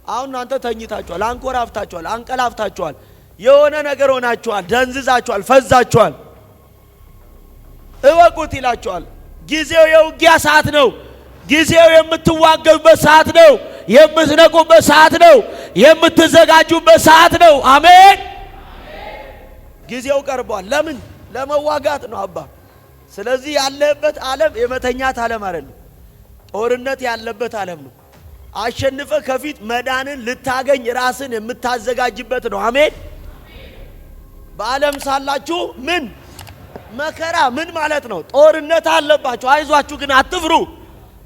አሁን እናንተ ተኝታችኋል፣ አንኮራፍታችኋል፣ አንቀላፍታችኋል፣ የሆነ ነገር ሆናችኋል፣ ደንዝዛችኋል፣ ፈዛችኋል። እወቁት ይላችኋል። ጊዜው የውጊያ ሰዓት ነው። ጊዜው የምትዋገቡበት ሰዓት ነው። የምትነቁበት ሰዓት ነው። የምትዘጋጁበት ሰዓት ነው። አሜን። ጊዜው ቀርቧል። ለምን? ለመዋጋት ነው አባ። ስለዚህ ያለበት ዓለም የመተኛት ዓለም አይደለም፣ ጦርነት ያለበት ዓለም ነው። አሸንፈ ከፊት መዳንን ልታገኝ ራስን የምታዘጋጅበት ነው። አሜን። በዓለም ሳላችሁ ምን መከራ ምን ማለት ነው? ጦርነት አለባችሁ። አይዟችሁ ግን አትፍሩ።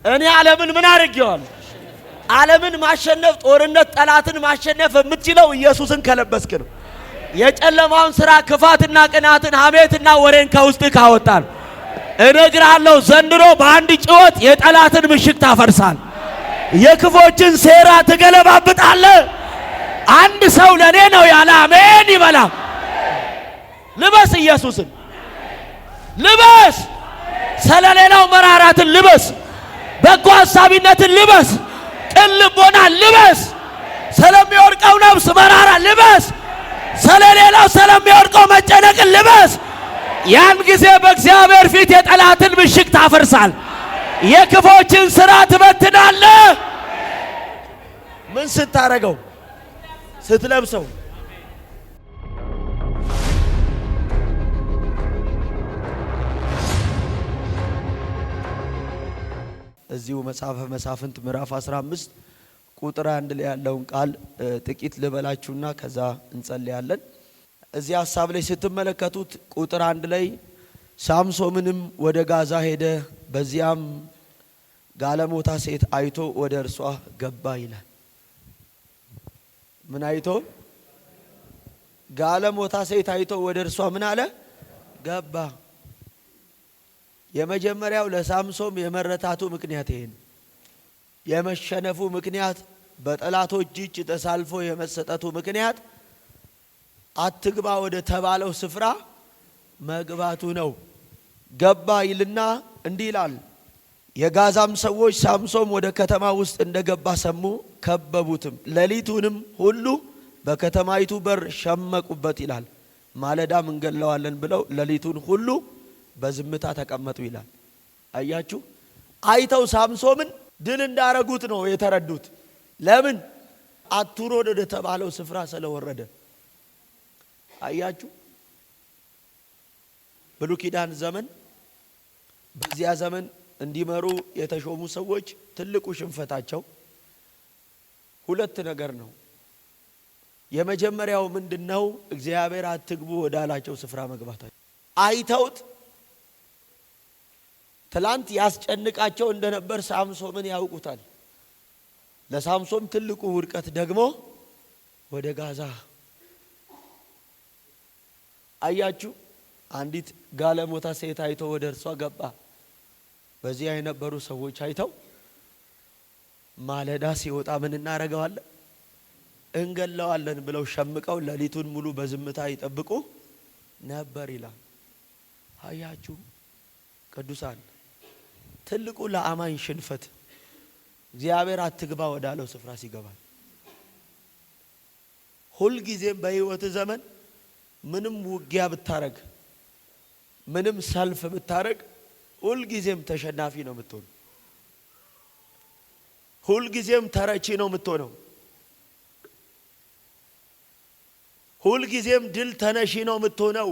እኔ ዓለምን ምን አድርጌዋለሁ? ዓለምን ማሸነፍ፣ ጦርነት ጠላትን ማሸነፍ የምትችለው ኢየሱስን ከለበስክ ነው። የጨለማውን ሥራ ክፋትና ቅናትን ሐሜትና ወሬን ከውስጥ ካወጣን እነግርሃለሁ፣ ዘንድሮ በአንድ ጭወት የጠላትን ምሽግ ታፈርሳል። የክፎችን ሴራ ትገለባብጣለህ። አንድ ሰው ለኔ ነው ያለ አሜን ይበላ። ልበስ፣ ኢየሱስን ልበስ። ስለሌላው መራራትን ልበስ። በጎ ሐሳቢነትን ልበስ። ቅን ልቦናን ልበስ። ስለሚወድቀው ነፍስ መራራ ልበስ። ስለሌላው ስለሚወድቀው መጨነቅን ልበስ። ያን ጊዜ በእግዚአብሔር ፊት የጠላትን ምሽግ ታፈርሳል። የክፎችን ሥራ ትበትናለህ። ምን ስታረገው? ስትለብሰው። እዚሁ መጽሐፈ መሳፍንት ምዕራፍ 15 ቁጥር 1 ላይ ያለውን ቃል ጥቂት ልበላችሁና ከዛ እንጸልያለን። እዚህ ሐሳብ ላይ ስትመለከቱት ቁጥር 1 ላይ ሳምሶንም ወደ ጋዛ ሄደ፣ በዚያም ጋለሞታ ሴት አይቶ ወደ እርሷ ገባ ይላል። ምን አይቶ? ጋለሞታ ሴት አይቶ ወደ እርሷ ምን አለ? ገባ። የመጀመሪያው ለሳምሶን የመረታቱ ምክንያት ይሄን፣ የመሸነፉ ምክንያት፣ በጠላቶች እጅ ተሳልፎ የመሰጠቱ ምክንያት አትግባ ወደ ተባለው ስፍራ መግባቱ ነው። ገባ ይልና እንዲህ ይላል፣ የጋዛም ሰዎች ሳምሶን ወደ ከተማ ውስጥ እንደገባ ሰሙ፣ ከበቡትም፣ ሌሊቱንም ሁሉ በከተማይቱ በር ሸመቁበት ይላል። ማለዳም እንገለዋለን ብለው ሌሊቱን ሁሉ በዝምታ ተቀመጡ ይላል። አያችሁ፣ አይተው ሳምሶንን ድል እንዳረጉት ነው የተረዱት። ለምን? አትውረድ ወደ ተባለው ስፍራ ስለወረደ። አያችሁ፣ ብሉይ ኪዳን ዘመን በዚያ ዘመን እንዲመሩ የተሾሙ ሰዎች ትልቁ ሽንፈታቸው ሁለት ነገር ነው። የመጀመሪያው ምንድነው? እግዚአብሔር አትግቡ ወዳላቸው ስፍራ መግባታቸው። አይተውት ትላንት ያስጨንቃቸው እንደነበር ሳምሶንን ያውቁታል። ለሳምሶን ትልቁ ውድቀት ደግሞ ወደ ጋዛ። አያችሁ፣ አንዲት ጋለሞታ ሴት አይቶ ወደ እርሷ ገባ። በዚያ የነበሩ ሰዎች አይተው ማለዳ ሲወጣ ምን እናረጋዋለን? እንገለዋለን ብለው ሸምቀው ሌሊቱን ሙሉ በዝምታ ይጠብቁ ነበር ይላል። አያችሁ ቅዱሳን፣ ትልቁ ለአማኝ ሽንፈት እግዚአብሔር አትግባ ወዳለው ስፍራ ሲገባ። ሁል ጊዜም በህይወት ዘመን ምንም ውጊያ ብታረግ፣ ምንም ሰልፍ ብታረግ፣ ሁል ጊዜም ተሸናፊ ነው የምትሆነው። ሁል ጊዜም ተረቺ ነው የምትሆነው። ሁል ጊዜም ድል ተነሺ ነው የምትሆነው።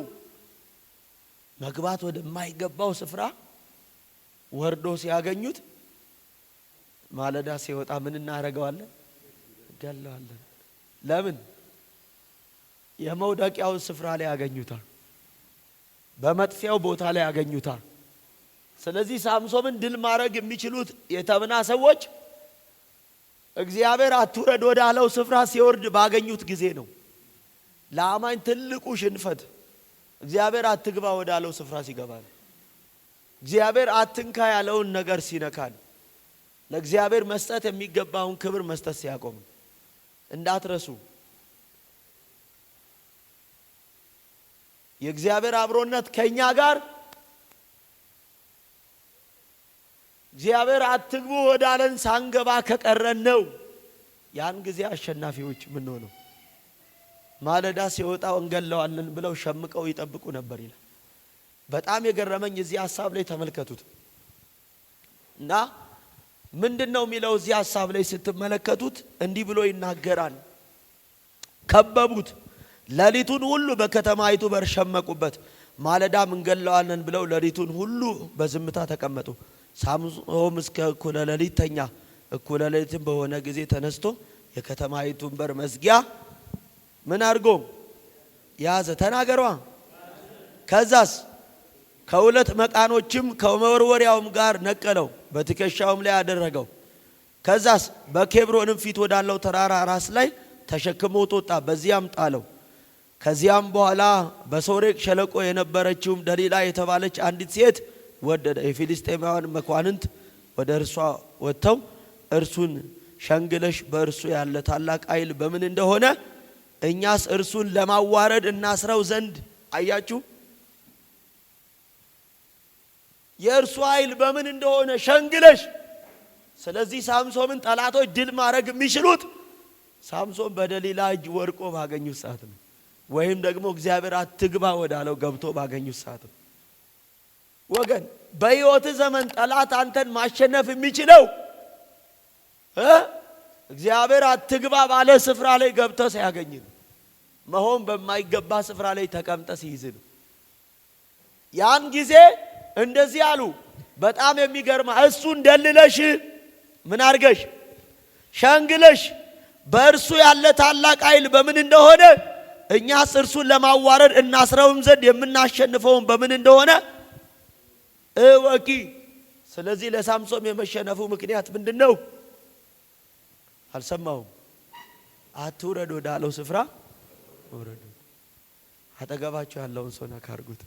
መግባት ወደማይገባው ስፍራ ወርዶ ሲያገኙት ማለዳ ሲወጣ ምን እናረጋዋለን? ገለዋለን። ለምን? የመውደቂያው ስፍራ ላይ ያገኙታል። በመጥፊያው ቦታ ላይ ያገኙታል። ስለዚህ ሳምሶንን ድል ማድረግ የሚችሉት የተብና ሰዎች እግዚአብሔር አትውረድ ወዳለው ስፍራ ሲወርድ ባገኙት ጊዜ ነው። ለአማኝ ትልቁ ሽንፈት እግዚአብሔር አትግባ ወዳለው ስፍራ ሲገባ ነው። እግዚአብሔር አትንካ ያለውን ነገር ሲነካል፣ ለእግዚአብሔር መስጠት የሚገባውን ክብር መስጠት ሲያቆም እንዳትረሱ። የእግዚአብሔር አብሮነት ከኛ ጋር እግዚአብሔር አትግቡ ወዳለን ሳንገባ ከቀረን ነው። ያን ጊዜ አሸናፊዎች ምን ሆነው ማለዳ ሲወጣ እንገለዋለን ብለው ሸምቀው ይጠብቁ ነበር ይላል። በጣም የገረመኝ እዚህ ሐሳብ ላይ ተመልከቱት እና ምንድነው የሚለው እዚህ ሐሳብ ላይ ስትመለከቱት እንዲህ ብሎ ይናገራል። ከበቡት፣ ሌሊቱን ሁሉ በከተማይቱ በር ሸመቁበት። ማለዳም እንገለዋለን ብለው ሌሊቱን ሁሉ በዝምታ ተቀመጡ። ሳምሶንም እስከ እኩለ ሌሊት ተኛ። እኩለ ሌሊትም በሆነ ጊዜ ተነስቶ የከተማይቱን በር መዝጊያ ምን አድርጎ ያዘ? ተናገሯ። ከዛስ ከሁለት መቃኖችም ከመወርወሪያውም ጋር ነቀለው፣ በትከሻውም ላይ አደረገው። ከዛስ በኬብሮንም ፊት ወዳለው ተራራ ራስ ላይ ተሸክሞት ወጣ፣ በዚያም ጣለው። ከዚያም በኋላ በሶሬቅ ሸለቆ የነበረችውም ደሊላ የተባለች አንዲት ሴት ወደደ። የፊልስጤማውያን መኳንንት ወደ እርሷ ወጥተው እርሱን ሸንግለሽ በእርሱ ያለ ታላቅ ኃይል በምን እንደሆነ እኛስ እርሱን ለማዋረድ እናስረው ዘንድ አያችሁ፣ የእርሱ ኃይል በምን እንደሆነ ሸንግለሽ። ስለዚህ ሳምሶንን ጠላቶች ድል ማድረግ የሚችሉት ሳምሶን በደሊላ እጅ ወርቆ ባገኙት ሰዓት ነው፣ ወይም ደግሞ እግዚአብሔር አትግባ ወዳለው ገብቶ ባገኙት ሰዓት ነው። ወገን በሕይወት ዘመን ጠላት አንተን ማሸነፍ የሚችለው እግዚአብሔር አትግባ ባለ ስፍራ ላይ ገብቶ ሲያገኝ ነው። መሆን በማይገባ ስፍራ ላይ ተቀምጠ ሲይዝ ነው። ያን ጊዜ እንደዚህ አሉ። በጣም የሚገርማ እሱን ደልለሽ ምን አርገሽ ሸንግለሽ በእርሱ ያለ ታላቅ ኃይል በምን እንደሆነ እኛስ እርሱን ለማዋረድ እናስረውም ዘንድ የምናሸንፈውን በምን እንደሆነ እወቂ። ስለዚህ ለሳምሶን የመሸነፉ ምክንያት ምንድነው? አልሰማውም። አትውረድ ወዳለው ስፍራ ወረዱ። አጠገባቸው ያለውን ሰው ነካ አርጉት።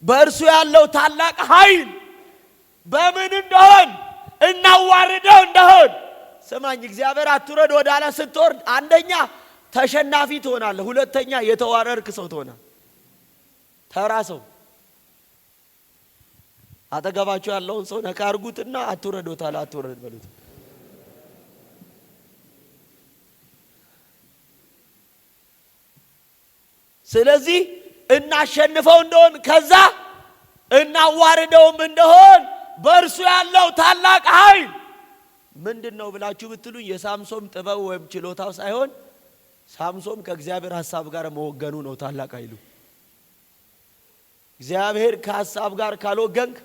በእርሱ ያለው ታላቅ ኃይል በምን እንደሆነ እናዋርደው እንደሆነ ሰማኝ። እግዚአብሔር አትውረድ ወዳለ ስትወርድ አንደኛ ተሸናፊ ትሆናለህ፣ ሁለተኛ የተዋረድክ ሰው ትሆናለህ፣ ተራ ሰው። አጠገባቸው ያለውን ሰው ነካ አርጉትና አትውረድ ወታለ አትውረድ በሉት። ስለዚህ እናሸንፈው እንደሆን ከዛ እናዋርደውም እንደሆን በእርሱ ያለው ታላቅ ኃይል ምንድነው ብላችሁ ብትሉኝ የሳምሶን ጥበብ ወይም ችሎታው ሳይሆን ሳምሶን ከእግዚአብሔር ሐሳብ ጋር መወገኑ ነው ታላቅ ኃይሉ። እግዚአብሔር ከሐሳብ ጋር ካልወገንክ፣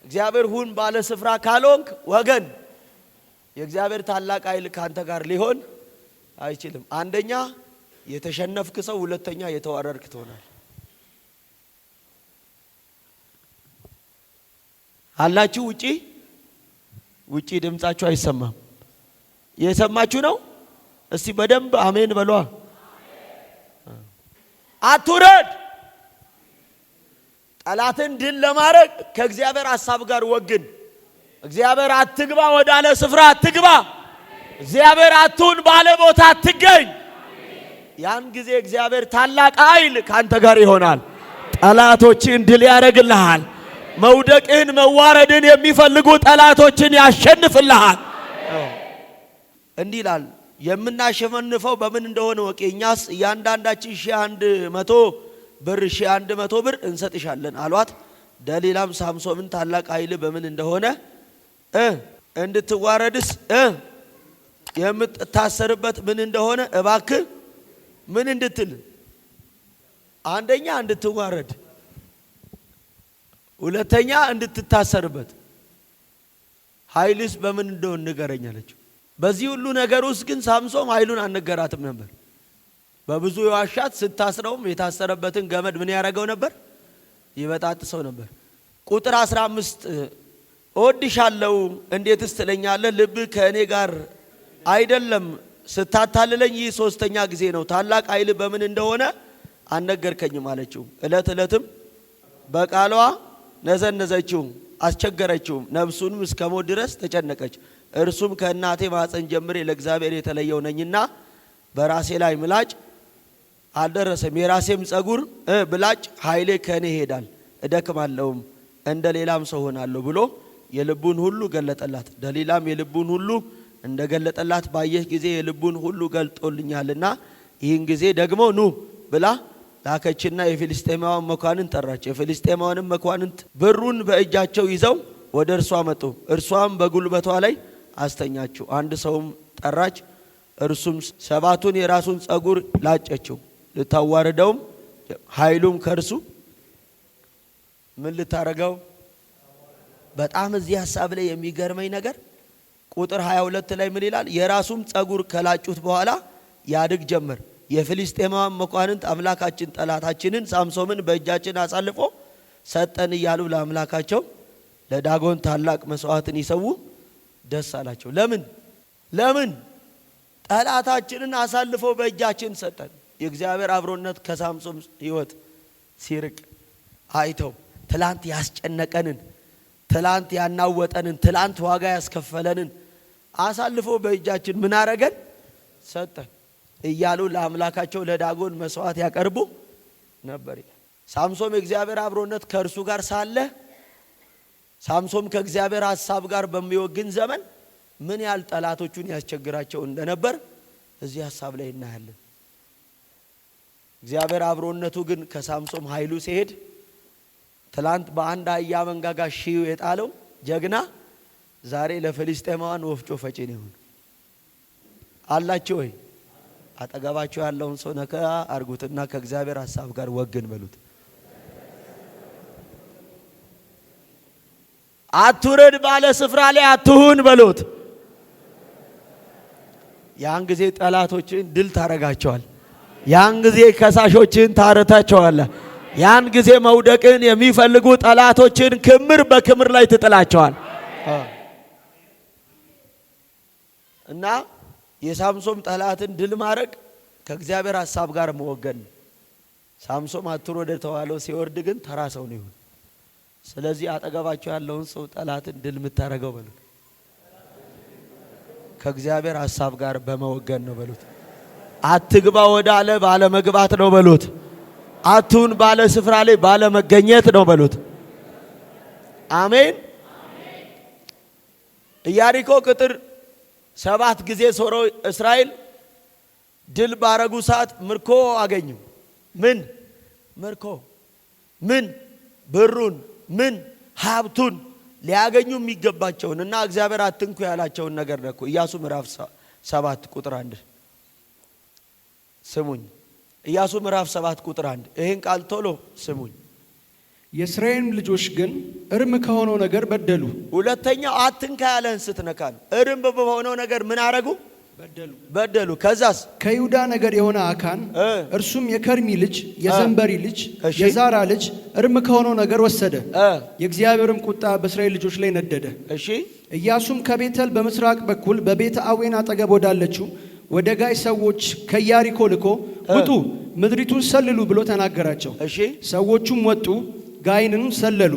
እግዚአብሔር ሁን ባለ ስፍራ ካልሆንክ ወገን የእግዚአብሔር ታላቅ ኃይል ካንተ ጋር ሊሆን አይችልም። አንደኛ የተሸነፍክ ሰው፣ ሁለተኛ የተዋረድክ ትሆናለህ። አላችሁ ውጪ ድምጻችሁ አይሰማም። የሰማችሁ ነው? እስቲ በደንብ አሜን በሏ። አትውረድ። ጠላትን ድል ለማድረግ ከእግዚአብሔር ሐሳብ ጋር ወግን። እግዚአብሔር አትግባ ወዳለ ስፍራ አትግባ። እግዚአብሔር አትሁን ባለ ቦታ አትገኝ። ያን ጊዜ እግዚአብሔር ታላቅ ኃይል ካንተ ጋር ይሆናል። ጠላቶችን ድል ያደርግልሃል። መውደቅን መዋረድን የሚፈልጉ ጠላቶችን ያሸንፍልሃል። እንዲህ ይላል፣ የምናሸንፈው በምን እንደሆነ ወቂ። እኛስ እያንዳንዳችን 100 ብር 100 ብር እንሰጥሻለን አሏት። ደሊላም ሳምሶንን ታላቅ ኃይል በምን እንደሆነ እንድትዋረድስ የምትታሰርበት ምን እንደሆነ እባክህ ምን እንድትል፣ አንደኛ እንድትዋረድ፣ ሁለተኛ እንድትታሰርበት፣ ኃይልስ በምን እንደሆነ ንገረኝ አለችው። በዚህ ሁሉ ነገር ውስጥ ግን ሳምሶን ኃይሉን አልነገራትም ነበር። በብዙ የዋሻት ስታስረውም የታሰረበትን ገመድ ምን ያደርገው ነበር? ይበጣጥሰው ነበር። ቁጥር 15 እወድሻለሁ እንዴትስ ትለኛለህ? ልብህ ከእኔ ጋር አይደለም፣ ስታታልለኝ ይህ 3ኛ ጊዜ ነው። ታላቅ ኃይል በምን እንደሆነ አልነገርከኝም አለችው። ዕለትም በቃሏ ነዘነዘችው፣ አስቸገረችው። ነፍሱንም እስከ ሞት ድረስ ተጨነቀች። እርሱም ከእናቴ ማፀን ጀምሬ ለእግዚአብሔር የተለየው ነኝና በራሴ ላይ ምላጭ አልደረሰም። የራሴም ጸጉር ብላጭ ኃይሌ ከኔ ይሄዳል፣ እደክማለሁም፣ እንደ ሌላም ሰው ሆናለሁ ብሎ የልቡን ሁሉ ገለጠላት። ደሊላም የልቡን ሁሉ እንደገለጠላት ባየች ጊዜ የልቡን ሁሉ ገልጦልኛልና ይህን ጊዜ ደግሞ ኑ ብላ ላከችና የፊልስጤማውያን መኳንንት ጠራች። የፊልስጤማውያንም መኳንንት ብሩን በእጃቸው ይዘው ወደ እርሷ መጡ። እርሷም በጉልበቷ ላይ አስተኛችው። አንድ ሰውም ጠራች። እርሱም ሰባቱን የራሱን ጸጉር ላጨችው። ልታዋርደውም ኃይሉም ከርሱ ምን ልታረጋው። በጣም እዚህ ሐሳብ ላይ የሚገርመኝ ነገር ቁጥር 22 ላይ ምን ይላል? የራሱም ጸጉር ከላጩት በኋላ ያድግ ጀመር። የፊልስጤማውያን መኳንንት አምላካችን ጠላታችንን ሳምሶንን በእጃችን አሳልፎ ሰጠን እያሉ ለአምላካቸው ለዳጎን ታላቅ መስዋዕትን ይሰዉ ደስ አላቸው። ለምን ጠላታችንን አሳልፎ በእጃችን ሰጠን? የእግዚአብሔር አብሮነት ከሳምሶን ሕይወት ሲርቅ አይተው ትላንት ያስጨነቀንን፣ ትላንት ያናወጠንን፣ ትላንት ዋጋ ያስከፈለንን አሳልፎ በእጃችን ምን አረገን? ሰጠን እያሉ ለአምላካቸው ለዳጎን መስዋዕት ያቀርቡ ነበር። ሳምሶን የእግዚአብሔር አብሮነት ከእርሱ ጋር ሳለ ሳምሶን ከእግዚአብሔር ሐሳብ ጋር በሚወግን ዘመን ምን ያህል ጠላቶቹን ያስቸግራቸው እንደነበር እዚህ ሐሳብ ላይ እናያለን። እግዚአብሔር አብሮነቱ ግን ከሳምሶን ኃይሉ ሲሄድ ትላንት በአንድ አህያ መንጋጋ ሺው የጣለው ጀግና ዛሬ ለፊልስጤማውያን ወፍጮ ፈጪ ነው አላችሁ ወይ? አጠገባችሁ ያለውን ሰው ነካ አርጉትና ከእግዚአብሔር ሐሳብ ጋር ወግን በሉት። አትውረድ ባለ ስፍራ ላይ አትሁን በሉት። ያን ጊዜ ጠላቶችን ድል ታረጋቸዋል። ያን ጊዜ ከሳሾችን ታረታቸዋለህ። ያን ጊዜ መውደቅን የሚፈልጉ ጠላቶችን ክምር በክምር ላይ ትጥላቸዋል። እና የሳምሶን ጠላትን ድል ማድረግ ከእግዚአብሔር ሐሳብ ጋር መወገን። ሳምሶን አትውረድ ተዋለው ሲወርድ ግን ተራ ሰው ነው። ስለዚህ አጠገባችሁ ያለውን ሰው ጠላትን ድል የምታረገው በሉት ከእግዚአብሔር ሐሳብ ጋር በመወገን ነው በሉት። አትግባ ወዳለ ባለ መግባት ነው በሉት። አቱን ባለ ስፍራ ላይ ባለ መገኘት ነው በሉት። አሜን። ኢያሪኮ ቅጥር 7 ጊዜ ሶሮ እስራኤል ድል ባረጉ ሰዓት ምርኮ አገኙ። ምን ምርኮ? ምን ብሩን፣ ምን ሀብቱን ሊያገኙ የሚገባቸውን እና እግዚአብሔር አትንኩ ያላቸውን ነገር ነኩ። ኢያሱ ምዕራፍ 7 ቁጥር 1 ስሙኝ። ኢያሱ ምዕራፍ 7 ቁጥር 1 ይሄን ቃል ቶሎ ስሙኝ። የእስራኤል ልጆች ግን እርም ከሆነው ነገር በደሉ። ሁለተኛው አትንካ ያለህን ስትነካ ነው። እርም በሆነው ነገር ምን አረጉ? በደሉ። ከዛስ ከይሁዳ ነገር የሆነ አካን እርሱም የከርሚ ልጅ የዘንበሪ ልጅ የዛራ ልጅ እርም ከሆነው ነገር ወሰደ። የእግዚአብሔርም ቁጣ በእስራኤል ልጆች ላይ ነደደ። እሺ። ኢያሱም ከቤተል በምስራቅ በኩል በቤተ አዌን አጠገብ ወዳለችው ወደ ጋይ ሰዎች ከኢያሪኮ ልኮ ውጡ፣ ምድሪቱን ሰልሉ ብሎ ተናገራቸው። እሺ። ሰዎቹም ወጡ፣ ጋይንን ሰለሉ።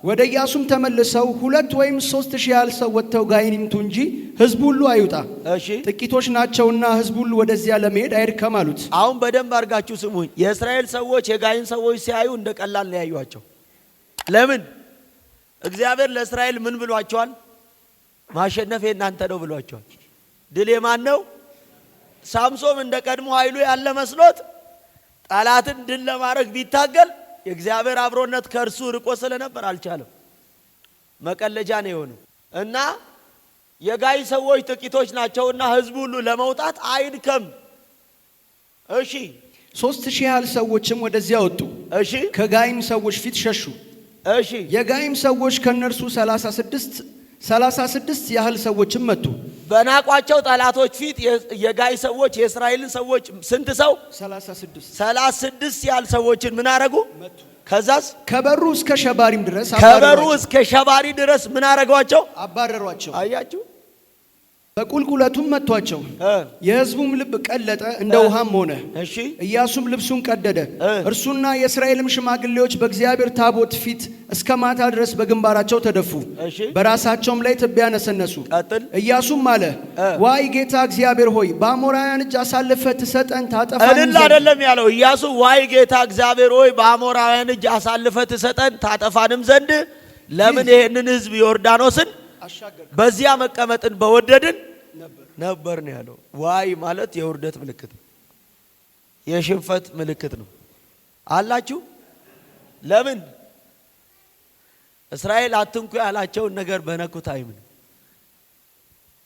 ወደ ኢያሱም ተመልሰው 2 ወይም 3 ሺህ ያህል ሰው ወጥተው ጋይን ይምቱ እንጂ ሕዝቡ ሁሉ አይውጣ፣ ጥቂቶች ናቸውና ሕዝቡ ሁሉ ወደዚያ ለመሄድ አይድከም አሉት። አሁን በደንብ አድርጋችሁ ስሙኝ። የእስራኤል ሰዎች የጋይን ሰዎች ሲያዩ እንደ ቀላል ነው ያዩዋቸው። ለምን? እግዚአብሔር ለእስራኤል ምን ብሏቸዋል? ማሸነፍ የእናንተ ነው ብሏቸዋል። ድል የማን ነው? ሳምሶን እንደ ቀድሞ ኃይሉ ያለ መስሎት ጠላትን ድል ለማድረግ ቢታገል የእግዚአብሔር አብሮነት ከእርሱ ርቆ ስለነበር አልቻለም። መቀለጃ ነው የሆነው። እና የጋይ ሰዎች ጥቂቶች ናቸውና ሕዝቡ ሁሉ ለመውጣት አይድከም። እሺ። 3 ሺህ ያህል ሰዎችም ወደዚያ ወጡ። እሺ። ከጋይም ሰዎች ፊት ሸሹ። እሺ። የጋይም ሰዎች ከነርሱ 36 ያህል ሰዎችም መጡ። በናቋቸው ጠላቶች ፊት የጋይ ሰዎች የእስራኤልን ሰዎች ስንት ሰው? 36 ያህል ሰዎችን ምን አረጉ? ከዛስ ከበሩ እስከ ሸባሪም ድረስ ምን አረጓቸው? አባረሯቸው። አያችሁ? በቁልቁለቱም መቷቸው። የሕዝቡም ልብ ቀለጠ እንደ ውሃም ሆነ። እሺ። ኢያሱም ልብሱን ቀደደ፣ እርሱና የእስራኤልም ሽማግሌዎች በእግዚአብሔር ታቦት ፊት እስከ ማታ ድረስ በግንባራቸው ተደፉ፣ በራሳቸውም ላይ ትቢያ ነሰነሱ። ኢያሱም አለ፣ ዋይ ጌታ እግዚአብሔር ሆይ በአሞራውያን እጅ አሳልፈህ ትሰጠን ታጠፋን ዘንድ። አይደለም ያለው ኢያሱ፣ ዋይ ጌታ እግዚአብሔር ሆይ በአሞራውያን እጅ አሳልፈህ ትሰጠን ታጠፋንም ዘንድ ለምን ይሄንን ሕዝብ ዮርዳኖስን በዚያ መቀመጥን በወደድን ነበር ነው ያለው። ዋይ ማለት የውርደት ምልክት የሽንፈት ምልክት ነው አላችሁ። ለምን እስራኤል አትንኩ ያላቸውን ነገር በነኩት አይምን።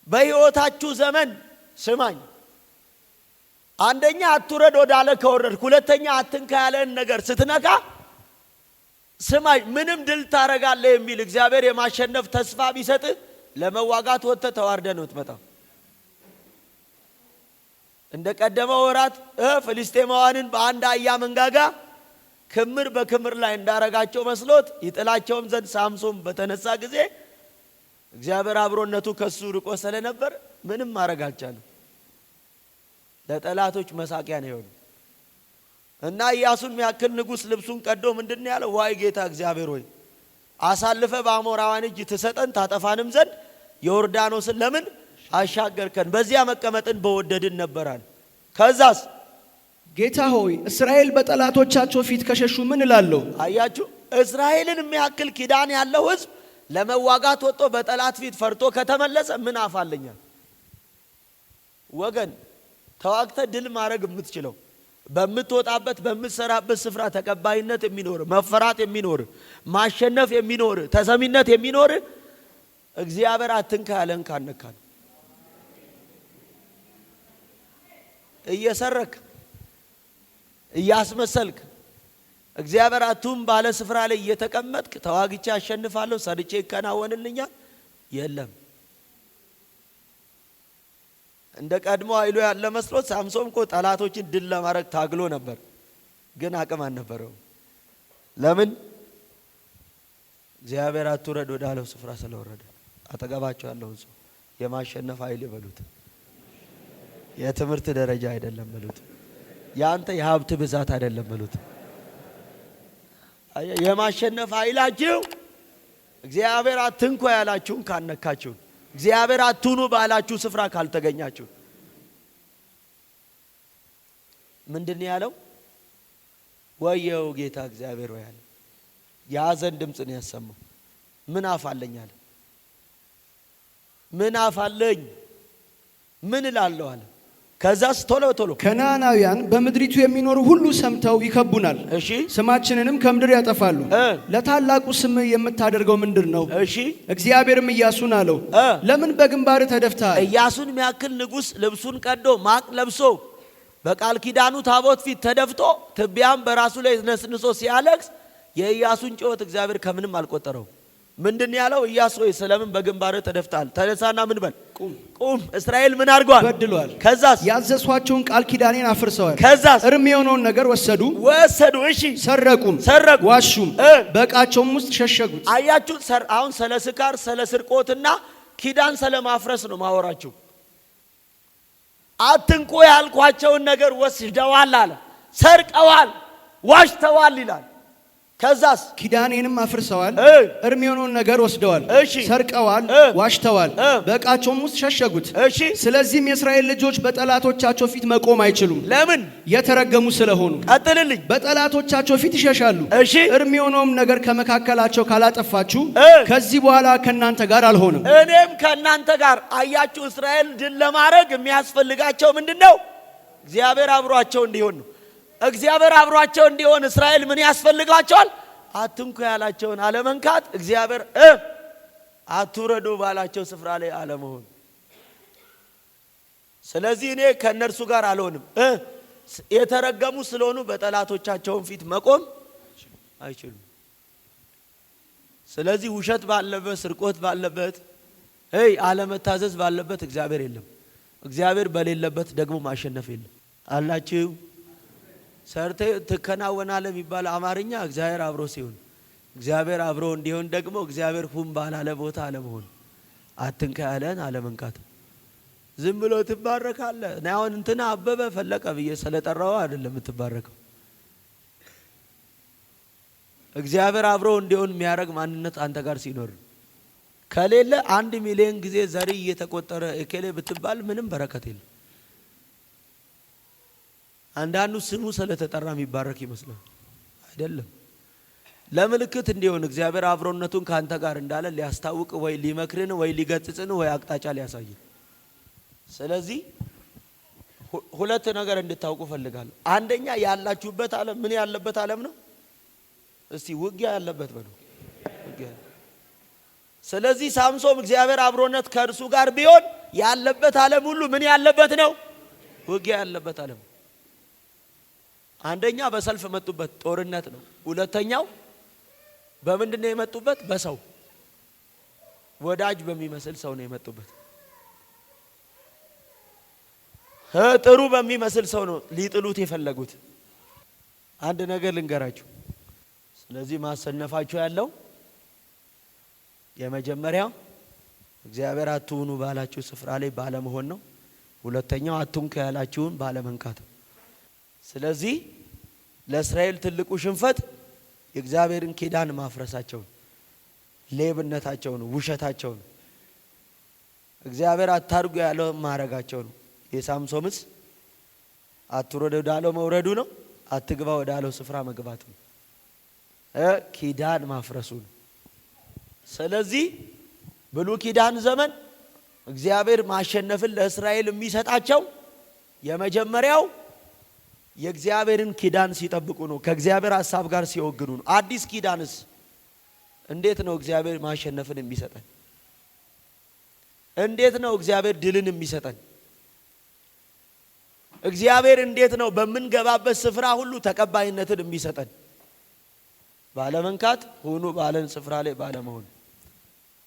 በሕይወታችሁ ዘመን ስማኝ፣ አንደኛ አትውረድ ወዳለ ከወረድክ፣ ሁለተኛ አትንካ ያለን ነገር ስትነካ ስማኝ፣ ምንም ድል ታረጋለህ የሚል እግዚአብሔር የማሸነፍ ተስፋ ቢሰጥ ለመዋጋት ወጥተህ ተዋርደህ ነው የምትመጣው። እንደ ቀደመው ወራት ፍልስጤማውያንን በአንድ አህያ መንጋጋ ክምር በክምር ላይ እንዳረጋቸው መስሎት ይጥላቸውም ዘንድ ሳምሶን በተነሳ ጊዜ እግዚአብሔር አብሮነቱ ከሱ ርቆ ስለነበር ምንም ማድረግ አልቻለም። ለጠላቶች መሳቂያ ነው የሆነው። እና ኢያሱን የሚያክል ንጉሥ ልብሱን ቀዶ ምንድነው ያለው? ዋይ ጌታ እግዚአብሔር ሆይ አሳልፈ በአሞራውያን እጅ ትሰጠን ታጠፋንም ዘንድ ዮርዳኖስን ለምን አሻገርከን? በዚያ መቀመጥን በወደድን ነበራል። ከዛስ ጌታ ሆይ እስራኤል በጠላቶቻቸው ፊት ከሸሹ ምን እላለሁ? አያችሁ፣ እስራኤልን የሚያክል ኪዳን ያለው ሕዝብ ለመዋጋት ወጥቶ በጠላት ፊት ፈርቶ ከተመለሰ ምን አፋለኛል? ወገን ተዋግተ ድል ማድረግ የምትችለው በምትወጣበት በምትሰራበት ስፍራ ተቀባይነት የሚኖር መፈራት የሚኖር ማሸነፍ የሚኖር ተሰሚነት የሚኖር እግዚአብሔር አትንካ ያለን ካነካ ነው። እየሰረክ እያስመሰልክ እግዚአብሔር አቱም ባለ ስፍራ ላይ እየተቀመጥክ ተዋግቼ አሸንፋለሁ ሰርቼ ይከናወንልኛል የለም። እንደ ቀድሞ ኃይሉ ያለ መስሎት ሳምሶን እኮ ጠላቶችን ድል ለማድረግ ታግሎ ነበር፣ ግን አቅም አልነበረው። ለምን? እግዚአብሔር አትውረድ ወዳለው ስፍራ ስለወረደ። አጠገባቸው ያለውን ሰው የማሸነፍ ኃይል ይበሉት። የትምህርት ደረጃ አይደለም በሉት። ያንተ የሀብት ብዛት አይደለም በሉት። የማሸነፍ ኃይላችሁ እግዚአብሔር አትንኩ ያላችሁን ካነካችሁ፣ እግዚአብሔር አትኑ ባላችሁ ስፍራ ካልተገኛችሁ። ምንድነው ያለው? ወየው ጌታ እግዚአብሔር ወይ አለ። የሐዘን ድምጽ ነው ያሰማው። ምን አፋለኝ አለ። ምን አፋለኝ ምን እላለሁ አለ። ከዛስ ቶሎ ከነዓናውያን በምድሪቱ የሚኖሩ ሁሉ ሰምተው ይከቡናል፣ እሺ ስማችንንም ከምድር ያጠፋሉ። ለታላቁ ስም የምታደርገው ምንድነው? እሺ እግዚአብሔርም ኢያሱን አለው፣ ለምን በግንባር ተደፍተሃል? ኢያሱን የሚያክል ንጉሥ ልብሱን ቀዶ ማቅ ለብሶ በቃል ኪዳኑ ታቦት ፊት ተደፍቶ ትቢያም በራሱ ላይ ነስንሶ ሲያለቅስ የኢያሱን ጩኸት እግዚአብሔር ከምንም አልቆጠረው። ምንድነው ያለው? ኢያሱ ሆይ ስለምን በግንባር ተደፍተሃል? ተነሳና ምን በል ቁም። እስራኤል ምን አድርጓል? በድሏል። ከዛስ ያዘዝኋቸውን ቃል ኪዳኔን አፍርሰዋል። ከዛስ እርም የሆነውን ነገር ወሰዱ። እሺ ሰረቁ፣ ዋሹም፣ በዕቃቸውም ውስጥ ሸሸጉት። አያችሁ፣ አሁን ስለ ስካር ስለ ስርቆትና ኪዳን ስለ ማፍረስ ነው ማወራችሁ። አትንኩ ያልኳቸውን ነገር ወስደዋል አለ፣ ሰርቀዋል፣ ዋሽተዋል ይላል። ከዛስ ኪዳኔንም አፍርሰዋል፣ እርም የሆነውን ነገር ወስደዋል፣ ሰርቀዋል፣ ዋሽተዋል፣ በዕቃቸውም ውስጥ ሸሸጉት። ስለዚህም የእስራኤል ልጆች በጠላቶቻቸው ፊት መቆም አይችሉም። ለምን? የተረገሙ ስለሆኑ። ቀጥልልኝ። በጠላቶቻቸው ፊት ይሸሻሉ። እርም የሆነውም ነገር ከመካከላቸው ካላጠፋችሁ ከዚህ በኋላ ከእናንተ ጋር አልሆንም፣ እኔም ከእናንተ ጋር። አያችሁ፣ እስራኤል ድል ለማድረግ የሚያስፈልጋቸው ምንድነው? እግዚአብሔር አብሯቸው እንዲሆን ነው። እግዚአብሔር አብሯቸው እንዲሆን እስራኤል ምን ያስፈልጋቸዋል? አትንኩ ያላቸውን አለመንካት፣ እግዚአብሔር አትውረዱ ባላቸው ስፍራ ላይ አለመሆን። ስለዚህ እኔ ከነርሱ ጋር አልሆንም። የተረገሙ ስለሆኑ በጠላቶቻቸው ፊት መቆም አይችሉም። ስለዚህ ውሸት ባለበት፣ ስርቆት ባለበት፣ አለመታዘዝ ባለበት እግዚአብሔር የለም። እግዚአብሔር በሌለበት ደግሞ ማሸነፍ የለም። አላችሁ ሰርተ ትከናወናለህ የሚባል አማርኛ እግዚአብሔር አብሮ ሲሆን፣ እግዚአብሔር አብሮ እንዲሆን ደግሞ እግዚአብሔር ሁን ባላለ ቦታ አለመሆን፣ አትንካ ያለን አለመንካት። ዝም ብሎ ትባረካለህ። እኔ አሁን እንትና አበበ ፈለቀ ብዬ ስለጠራው አይደለም የምትባረከው። እግዚአብሔር አብሮ እንዲሆን የሚያደርግ ማንነት አንተ ጋር ሲኖር፣ ከሌለ 1 ሚሊዮን ጊዜ ዘሪ እየተቆጠረ እከሌ ብትባል ምንም በረከት የለም። አንዳንዱ ስሙ ስለተጠራ የሚባረክ ይመስላል። አይደለም። ለምልክት እንዲሆን እግዚአብሔር አብሮነቱን ካንተ ጋር እንዳለ ሊያስታውቅ ወይ ሊመክርን ወይ ሊገጽጽን ወይ አቅጣጫ ሊያሳይ። ስለዚህ ሁለት ነገር እንድታውቁ ፈልጋለሁ። አንደኛ ያላችሁበት ዓለም ምን ያለበት ዓለም ነው? እስቲ ውጊያ ያለበት በሉ። ውጊያ። ስለዚህ ሳምሶን እግዚአብሔር አብሮነት ከእርሱ ጋር ቢሆን ያለበት ዓለም ሁሉ ምን ያለበት ነው? ውጊያ ያለበት ዓለም። አንደኛ በሰልፍ መጡበት ጦርነት ነው። ሁለተኛው በምንድን ነው የመጡበት? በሰው ወዳጅ በሚመስል ሰው ነው የመጡበት። ጥሩ በሚመስል ሰው ነው ሊጥሉት የፈለጉት። አንድ ነገር ልንገራችሁ። ስለዚህ ማሰነፋችሁ ያለው የመጀመሪያው እግዚአብሔር አትሁኑ ባላችሁ ስፍራ ላይ ባለመሆን ነው። ሁለተኛው አትንኩ ያላችሁን ባለመንካት። ስለዚህ ለእስራኤል ትልቁ ሽንፈት የእግዚአብሔርን ኪዳን ማፍረሳቸው፣ ሌብነታቸው ነው፣ ውሸታቸው ነው። እግዚአብሔር አታርጉ ያለው ማረጋቸው ነው። የሳምሶንስ አትውረድ ወዳለው መውረዱ ነው። አትግባ ወዳለው ስፍራ መግባቱ ነው። ኪዳን ማፍረሱ ነው። ስለዚህ ብሉይ ኪዳን ዘመን እግዚአብሔር ማሸነፍን ለእስራኤል የሚሰጣቸው የመጀመሪያው የእግዚአብሔርን ኪዳን ሲጠብቁ ነው። ከእግዚአብሔር ሐሳብ ጋር ሲወግኑ ነው። አዲስ ኪዳንስ እንዴት ነው እግዚአብሔር ማሸነፍን የሚሰጠን? እንዴት ነው እግዚአብሔር ድልን የሚሰጠን? እግዚአብሔር እንዴት ነው በምንገባበት ስፍራ ሁሉ ተቀባይነትን የሚሰጠን? ባለመንካት ሁኑ ባለን ስፍራ ላይ ባለመሆን፣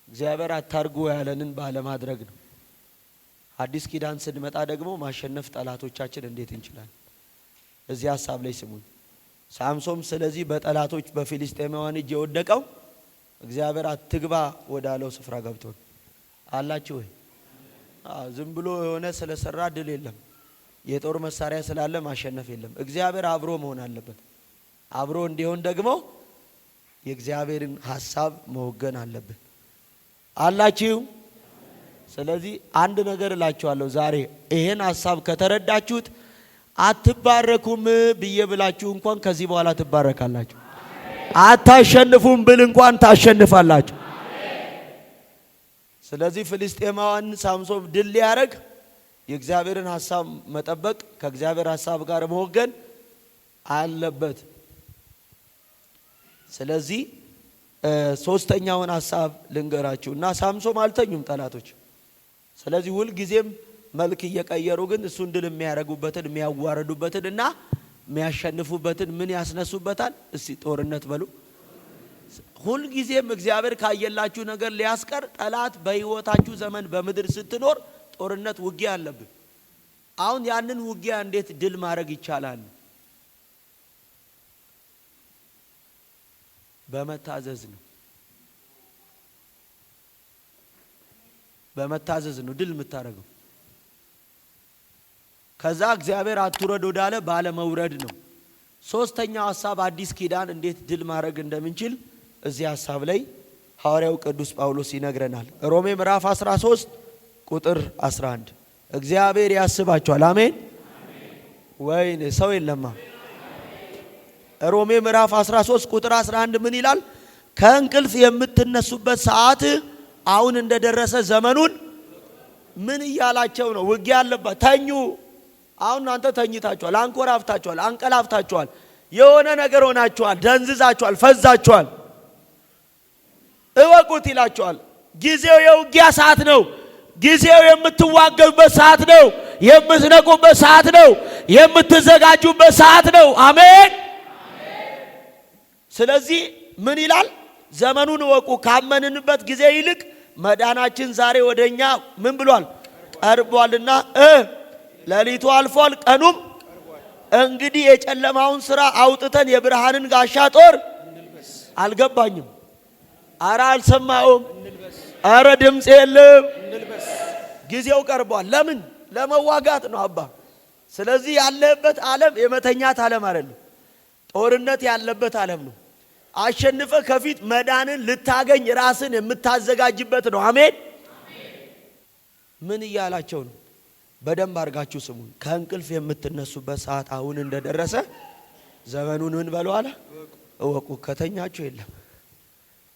እግዚአብሔር አታርጉ ያለንን ባለማድረግ ነው። አዲስ ኪዳን ስንመጣ ደግሞ ማሸነፍ ጠላቶቻችን እንዴት እንችላለን? እዚህ ሐሳብ ላይ ስሙኝ። ሳምሶን ስለዚህ በጠላቶች በፊሊስጤማውያን እጅ የወደቀው እግዚአብሔር አትግባ ወዳለው ስፍራ ገብቶ አላችሁ ወይ? ዝም ብሎ የሆነ ስለሰራ ድል የለም። የጦር መሳሪያ ስላለ ማሸነፍ የለም። እግዚአብሔር አብሮ መሆን አለበት። አብሮ እንዲሆን ደግሞ የእግዚአብሔርን ሐሳብ መወገን አለብን። አላችሁ? ስለዚህ አንድ ነገር እላችኋለሁ ዛሬ ይሄን ሐሳብ ከተረዳችሁት አትባረኩም ብዬ ብላችሁ እንኳን ከዚህ በኋላ ትባረካላችሁ። አታሸንፉም ብል እንኳን ታሸንፋላችሁ። ስለዚህ ፍልስጤማውያን ሳምሶን ድል ሊያረግ የእግዚአብሔርን ሐሳብ መጠበቅ፣ ከእግዚአብሔር ሐሳብ ጋር መወገን አለበት። ስለዚህ ሶስተኛውን ሐሳብ ልንገራችሁ እና ሳምሶን አልተኙም ጠላቶች። ስለዚህ ሁል ጊዜም መልክ እየቀየሩ ግን እሱን ድል የሚያረጉበትን የሚያዋርዱበትን እና የሚያሸንፉበትን ምን ያስነሱበታል? እስቲ ጦርነት በሉ። ሁል ጊዜም እግዚአብሔር ካየላችሁ ነገር ሊያስቀር ጠላት በህይወታችሁ ዘመን በምድር ስትኖር ጦርነት ውጊያ አለብን። አሁን ያንን ውጊያ እንዴት ድል ማድረግ ይቻላል? በመታዘዝ ነው። በመታዘዝ ነው ድል የምታረገው። ከዛ እግዚአብሔር አትውረድ ወዳለ ባለ መውረድ ነው። ሶስተኛው ሐሳብ አዲስ ኪዳን እንዴት ድል ማድረግ እንደምንችል እዚህ ሐሳብ ላይ ሐዋርያው ቅዱስ ጳውሎስ ይነግረናል። ሮሜ ምዕራፍ 13 ቁጥር 11 እግዚአብሔር ያስባችኋል። አሜን ወይኔ ሰው የለማ። ሮሜ ምዕራፍ 13 ቁጥር 11 ምን ይላል? ከእንቅልፍ የምትነሱበት ሰዓት አሁን እንደደረሰ ዘመኑን ምን እያላቸው ነው? ውጊያ አለበት። ተኙ። አሁን እናንተ ተኝታችኋል፣ አንኮራፍታችኋል፣ አንቀላፍታችኋል፣ የሆነ ነገር ሆናችኋል፣ ደንዝዛችኋል፣ ፈዛችኋል። እወቁት ይላችኋል። ጊዜው የውጊያ ሰዓት ነው። ጊዜው የምትዋገቡበት ሰዓት ነው። የምትነቁበት ሰዓት ነው። የምትዘጋጁበት ሰዓት ነው። አሜን። ስለዚህ ምን ይላል? ዘመኑን እወቁ። ካመንንበት ጊዜ ይልቅ መዳናችን ዛሬ ወደኛ ምን ብሏል? ቀርቧልና ሌሊቱ አልፏል፣ ቀኑም እንግዲህ የጨለማውን ሥራ አውጥተን የብርሃንን ጋሻ ጦር አልገባኝም። አረ አልሰማውም። አረ ድምጽ የለም። ጊዜው ቀርቧል። ለምን? ለመዋጋት ነው አባ። ስለዚህ ያለበት ዓለም የመተኛት ዓለም አይደለም፣ ጦርነት ያለበት ዓለም ነው። አሸንፈ ከፊት መዳንን ልታገኝ ራስን የምታዘጋጅበት ነው። አሜን። ምን እያላቸው ነው? በደንብ አድርጋችሁ ስሙን። ከእንቅልፍ የምትነሱበት ሰዓት አሁን እንደደረሰ ዘመኑን ምን በሉ አለ እወቁ። ከተኛችሁ የለም።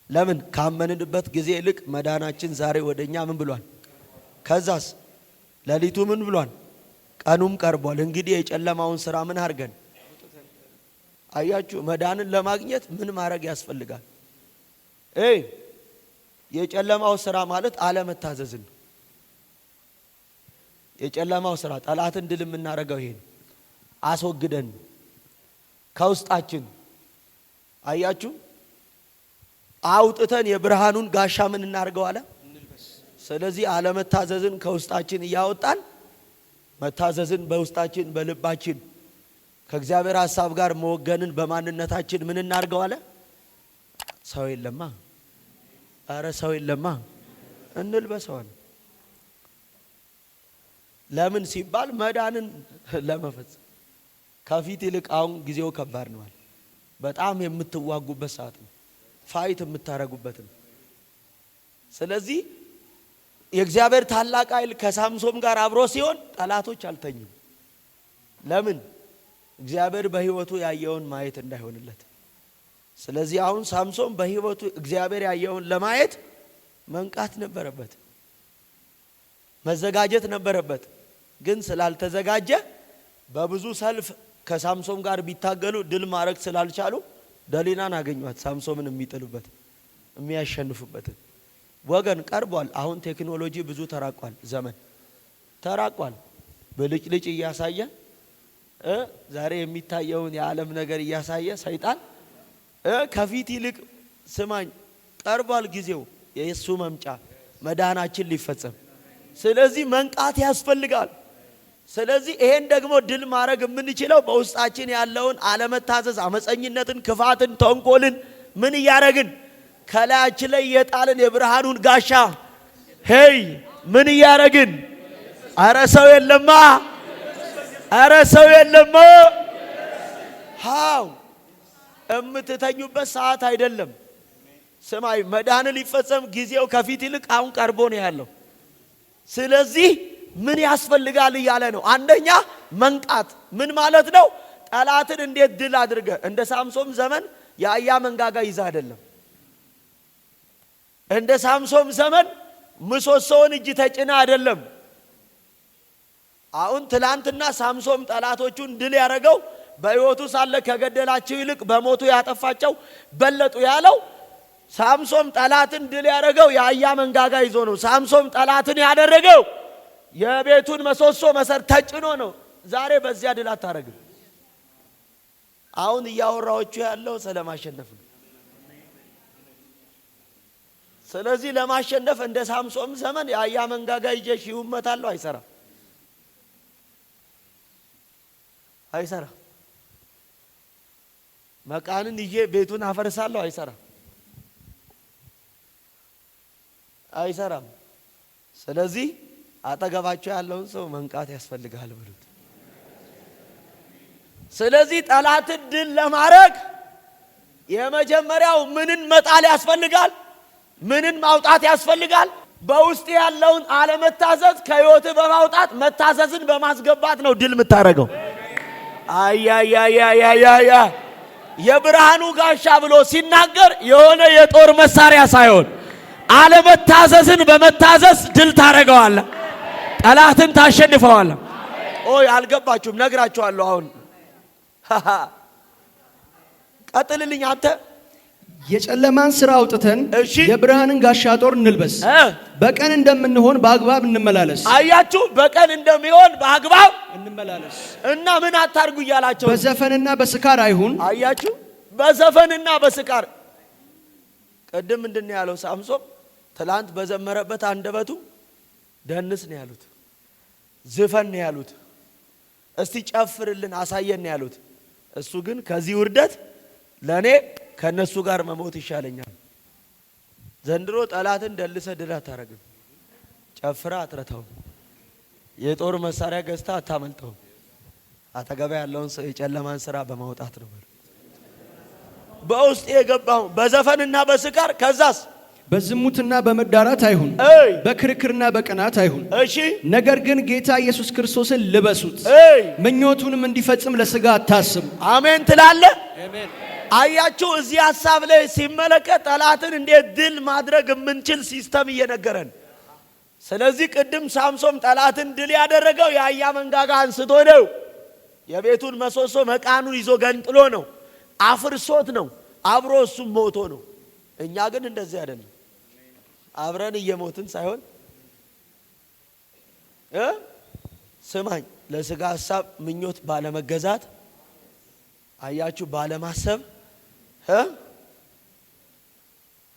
ለምን? ካመንንበት ጊዜ ይልቅ መዳናችን ዛሬ ወደኛ ምን ብሏል? ከዛስ ሌሊቱ ምን ብሏል? ቀኑም ቀርቧል። እንግዲህ የጨለማውን ስራ ምን አድርገን? አያችሁ፣ መዳንን ለማግኘት ምን ማድረግ ያስፈልጋል? የጨለማው ስራ ማለት አለመታዘዝን ነው። የጨለማው ስራ ጠላትን ድል የምናደርገው ይሄ ነው። አስወግደን ከውስጣችን አያችሁ አውጥተን የብርሃኑን ጋሻ ምን እናርገው አለ። ስለዚህ አለመታዘዝን ከውስጣችን እያወጣን መታዘዝን በውስጣችን በልባችን ከእግዚአብሔር ሐሳብ ጋር መወገንን በማንነታችን ምን እናርገው አለ። ሰው የለማ፣ አረ ሰው የለማ እንልበሰው አለ። ለምን ሲባል መዳንን ለመፈጸም ከፊት ይልቅ አሁን ጊዜው ከባድ ነው። በጣም የምትዋጉበት ሰዓት ነው። ፋይት የምታረጉበት ነው። ስለዚህ የእግዚአብሔር ታላቅ ኃይል ከሳምሶን ጋር አብሮ ሲሆን ጠላቶች አልተኙም። ለምን? እግዚአብሔር በህይወቱ ያየውን ማየት እንዳይሆንለት። ስለዚህ አሁን ሳምሶን በህይወቱ እግዚአብሔር ያየውን ለማየት መንቃት ነበረበት፣ መዘጋጀት ነበረበት። ግን ስላልተዘጋጀ በብዙ ሰልፍ ከሳምሶን ጋር ቢታገሉ ድል ማድረግ ስላልቻሉ ደሊናን አገኟት። ሳምሶንን የሚጥሉበት የሚያሸንፉበት ወገን ቀርቧል። አሁን ቴክኖሎጂ ብዙ ተራቋል፣ ዘመን ተራቋል። በልጭልጭ እያሳየ ዛሬ የሚታየውን የዓለም ነገር እያሳየ ሰይጣን ከፊት ይልቅ ስማኝ ቀርቧል ጊዜው የኢየሱስ መምጫ መዳናችን ሊፈጸም። ስለዚህ መንቃት ያስፈልጋል። ስለዚህ ይሄን ደግሞ ድል ማድረግ የምንችለው በውስጣችን ያለውን አለመታዘዝ፣ አመፀኝነትን፣ ክፋትን፣ ተንኮልን ምን እያረግን ከላያችን ላይ የጣልን የብርሃኑን ጋሻ ምን እያረግን? አረ ሰው የለማ፣ አረ ሰው የለማ። ሃው እምትተኙበት ሰዓት አይደለም። ስማይ መዳን ሊፈጸም ጊዜው ከፊት ይልቅ አሁን ቀርቦ ነው ያለው። ስለዚህ ምን ያስፈልጋል እያለ ነው። አንደኛ መንቃት ምን ማለት ነው? ጠላትን እንዴት ድል አድርገ እንደ ሳምሶን ዘመን የአያ መንጋጋ ይዛ አይደለም። እንደ ሳምሶን ዘመን ምሰሶውን እጅ ተጭና አይደለም። አሁን ትላንትና ሳምሶን ጠላቶቹን ድል ያረገው በሕይወቱ ሳለ ከገደላቸው ይልቅ በሞቱ ያጠፋቸው በለጡ ያለው ሳምሶን ጠላትን ድል ያረገው የአያ መንጋጋ ይዞ ነው። ሳምሶን ጠላትን ያደረገው የቤቱን ምሰሶ መሰረት ተጭኖ ነው። ዛሬ በዚያ ድል አታረግም። አሁን እያወራዎቹ ያለው ስለማሸነፍ ነው። ስለዚህ ለማሸነፍ እንደ ሳምሶን ዘመን የአያ መንጋጋ ይዤ ይውመታለሁ አይሰራም፣ አይሰራም። መቃንን ይዤ ቤቱን አፈርሳለሁ አይሰራም፣ አይሰራም። ስለዚህ አጠገባቸው ያለውን ሰው መንቃት ያስፈልጋል ብሉት። ስለዚህ ጠላትን ድል ለማድረግ የመጀመሪያው ምንን መጣል ያስፈልጋል? ምንን ማውጣት ያስፈልጋል? በውስጥ ያለውን አለመታዘዝ ከህይወት በማውጣት መታዘዝን በማስገባት ነው ድል የምታረገው። አያያያያያያ የብርሃኑ ጋሻ ብሎ ሲናገር የሆነ የጦር መሳሪያ ሳይሆን አለመታዘዝን በመታዘዝ ድል ታረገዋለህ፣ ጠላትን ታሸንፈዋለህ። ኦይ አልገባችሁም? ነግራችኋለሁ። አሁን ቀጥልልኝ አንተ። የጨለማን ስራ አውጥተን የብርሃንን ጋሻ ጦር እንልበስ፣ በቀን እንደምንሆን በአግባብ እንመላለስ። አያችሁ፣ በቀን እንደሚሆን በአግባብ እንመላለስ እና ምን አታርጉ እያላቸው በዘፈንና በስካር አይሁን። አያችሁ፣ በዘፈንና በስካር ቀደም ምንድነው ያለው ሳምሶን? ትላንት በዘመረበት አንደበቱ ደንስ ነው ያሉት፣ ዝፈን ነው ያሉት፣ እስቲ ጨፍርልን አሳየን ነው ያሉት። እሱ ግን ከዚህ ውርደት ለኔ ከነሱ ጋር መሞት ይሻለኛል። ዘንድሮ ጠላትን ደልሰ ድል አታረግም፣ ጨፍራ አትረታው፣ የጦር መሳሪያ ገዝታ አታመልጠው። አጠገባ ያለውን የጨለማን ስራ በማውጣት ነው በውስጥ የገባው በዘፈንና በስካር። ከዛስ በዝሙትና በመዳራት አይሁን፣ በክርክርና በቅናት አይሁን። እሺ፣ ነገር ግን ጌታ ኢየሱስ ክርስቶስን ልበሱት፣ ምኞቱንም እንዲፈጽም ለሥጋ አታስቡ። አሜን ትላለ። አሜን። አያችሁ፣ እዚህ ሐሳብ ላይ ሲመለከት ጠላትን እንዴት ድል ማድረግ የምንችል ሲስተም እየነገረን። ስለዚህ ቅድም ሳምሶን ጠላትን ድል ያደረገው የአህያ መንጋጋ አንስቶ ነው። የቤቱን መሰሶ መቃኑን ይዞ ገንጥሎ ነው። አፍርሶት ነው። አብሮ እሱም ሞቶ ነው። እኛ ግን እንደዚህ አይደለም። አብረን እየሞትን ሳይሆን ስማኝ፣ ለስጋ ሐሳብ ምኞት ባለመገዛት አያችሁ፣ ባለማሰብ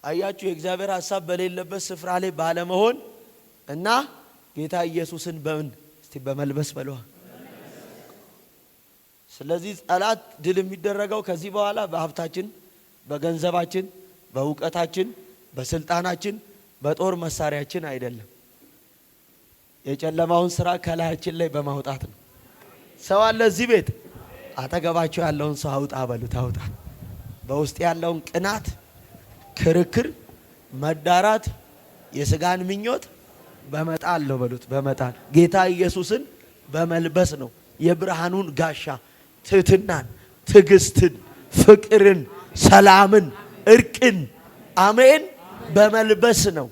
አያችሁ፣ የእግዚአብሔር ሐሳብ በሌለበት ስፍራ ላይ ባለመሆን እና ጌታ ኢየሱስን በመልበስ በለዋ። ስለዚህ ጠላት ድል የሚደረገው ከዚህ በኋላ በሀብታችን፣ በገንዘባችን፣ በእውቀታችን፣ በስልጣናችን፣ በጦር መሳሪያችን አይደለም። የጨለማውን ስራ ከላያችን ላይ በማውጣት ነው። ሰው አለ እዚህ ቤት፣ አጠገባቸው ያለውን ሰው አውጣ በሉት። አውጣ። በውስጥ ያለውን ቅናት፣ ክርክር፣ መዳራት፣ የስጋን ምኞት በመጣል ነው በሉት። በመጣል ጌታ ኢየሱስን በመልበስ ነው። የብርሃኑን ጋሻ ትህትናን፣ ትዕግስትን፣ ፍቅርን፣ ሰላምን፣ እርቅን አሜን በመልበስ ነው።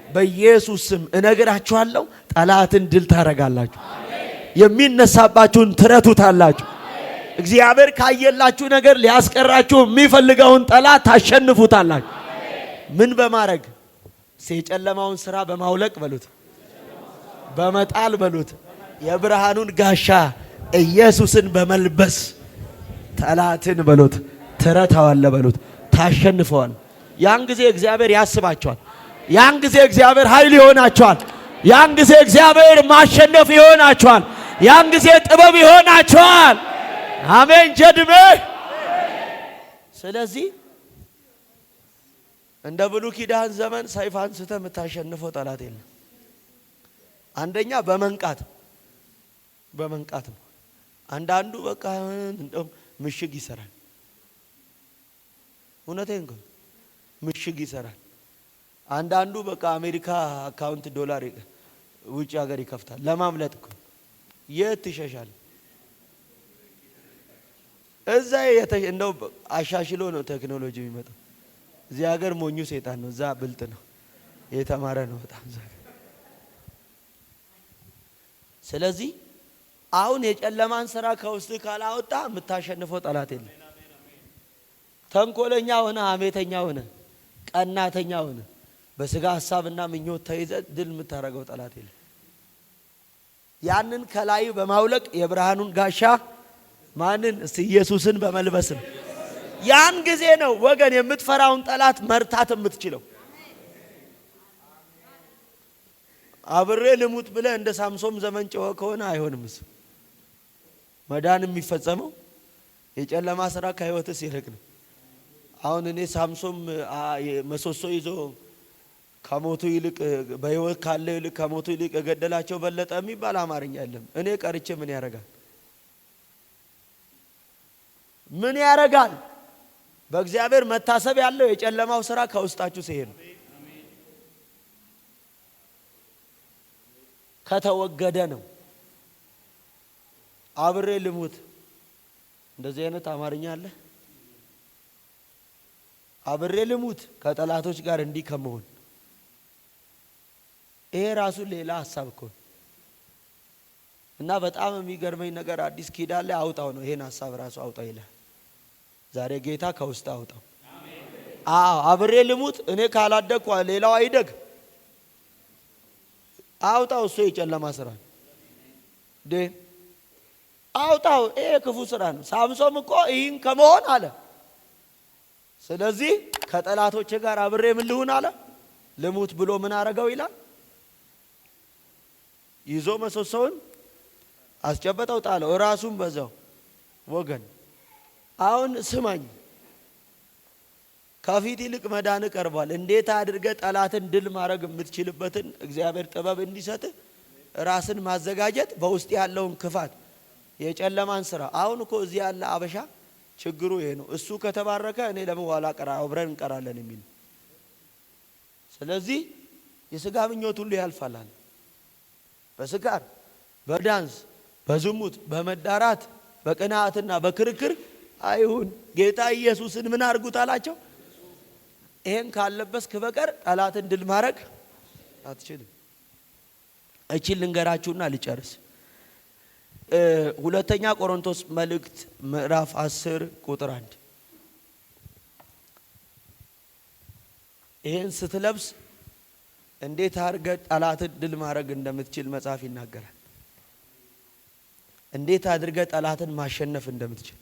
በኢየሱስ ስም እነግራችኋለሁ፣ ጠላትን ድል ታረጋላችሁ። የሚነሳባችሁን ትረቱታላችሁ። እግዚአብሔር ካየላችሁ ነገር ሊያስቀራችሁ የሚፈልገውን ጠላት ታሸንፉታላችሁ። ምን በማድረግ? የጨለማውን ስራ በማውለቅ በሉት፣ በመጣል በሉት፣ የብርሃኑን ጋሻ ኢየሱስን በመልበስ ጠላትን በሉት ትረታዋለ በሉት፣ ታሸንፈዋል። ያን ጊዜ እግዚአብሔር ያስባቸዋል። ያን ጊዜ እግዚአብሔር ኃይል ይሆናቸዋል። ያን ጊዜ እግዚአብሔር ማሸነፍ ይሆናቸዋል። ያን ጊዜ ጥበብ ይሆናቸዋል። አሜን ጀድሜ። ስለዚህ እንደ ብሉይ ኪዳን ዘመን ሰይፍ አንስተህ የምታሸንፈው ጠላት የለም። አንደኛ በመንቃት ነው። አንዳንዱ በቃ እንደው ምሽግ ይሰራል። እውነቴን ነው፣ ምሽግ ይሰራል። አንዳንዱ በቃ አሜሪካ አካውንት ዶላር ውጭ ሀገር ይከፍታል ለማምለጥ እኮ። የት ይሸሻል? እዛ እንደው አሻሽሎ ነው ቴክኖሎጂ የሚመጣው። እዚህ ሀገር ሞኙ ሰይጣን ነው፣ እዛ ብልጥ ነው፣ የተማረ ነው በጣም እዛ። ስለዚህ አሁን የጨለማን ስራ ከውስጥ ካላወጣ የምታሸንፈው ጠላት የለም። ተንኮለኛ ሆነ፣ ሐሜተኛ ሆነ፣ ቀናተኛ ሆነ፣ በስጋ ሐሳብና ምኞት ተይዘ ድል የምታረገው ጠላት የለም። ያንን ከላይ በማውለቅ የብርሃኑን ጋሻ ማንን? እስቲ ኢየሱስን በመልበስ ነው። ያን ጊዜ ነው ወገን የምትፈራውን ጠላት መርታት የምትችለው። አብሬ ልሙት ብለ እንደ ሳምሶን ዘመን ጮኸ ከሆነ አይሆንም። እሱ መዳን የሚፈጸመው የጨለማ ስራ ከህይወትስ ይርቅ ነው። አሁን እኔ ሳምሶን መሰሶ ይዞ ከሞቱ ይልቅ በህይወት ካለ ይልቅ ከሞቱ ይልቅ የገደላቸው በለጠ የሚባል አማርኛ የለም። እኔ ቀርቼ ምን ያረጋል? ምን ያረጋል? በእግዚአብሔር መታሰብ ያለው የጨለማው ስራ ከውስጣችሁ ሲሄድ ከተወገደ ነው። አብሬ ልሙት እንደዚህ አይነት አማርኛ አለ። አብሬ ልሙት ከጠላቶች ጋር እንዲህ ከመሆን ይሄ ራሱ ሌላ ሐሳብ እኮ እና በጣም የሚገርመኝ ነገር አዲስ ኪዳን ላይ አውጣው ነው። ይሄን ሐሳብ ራሱ አውጣው ይላል። ዛሬ ጌታ ከውስጥ አውጣው። አብሬ ልሙት እኔ ካላደግኩ ሌላው አይደግ። አውጣው። እሱ የጨለማ ስራ ነው። አውጣው። ይሄ ክፉ ስራ ነው። ሳምሶን እኮ ይህን ከመሆን አለ። ስለዚህ ከጠላቶቼ ጋር አብሬ ምን ልሁን አለ? ልሙት ብሎ ምን አረገው ይላል? ይዞ መሰሶውን አስጨበጠው፣ ጣለው፣ ራሱን በዛው። ወገን አሁን ስማኝ፣ ከፊት ይልቅ መዳን ቀርቧል። እንዴት አድርገህ ጠላትን ድል ማድረግ የምትችልበትን እግዚአብሔር ጥበብ እንዲሰጥ ራስን ማዘጋጀት፣ በውስጥ ያለውን ክፋት የጨለማን ስራ። አሁን እኮ እዚህ ያለ አበሻ ችግሩ ይሄ ነው። እሱ ከተባረከ እኔ ለምን ኋላ ቀራ አብረን እንቀራለን የሚል። ስለዚህ የስጋ ምኞት ሁሉ ያልፋል። በስካር፣ በዳንስ፣ በዝሙት፣ በመዳራት፣ በቅናትና በክርክር አይሁን። ጌታ ኢየሱስን ምን አርጉት አላቸው? ይሄን ካለበስክ በቀር ጠላትን ድል ማድረግ አትችልም። እቺን ልንገራችሁና ልጨርስ። ሁለተኛ ቆሮንቶስ መልእክት ምዕራፍ 10 ቁጥር 1 ይሄን ስትለብስ እንዴት አድርገህ ጠላትን ድል ማድረግ እንደምትችል መጽሐፍ ይናገራል። እንዴት አድርገህ ጠላትን ማሸነፍ እንደምትችል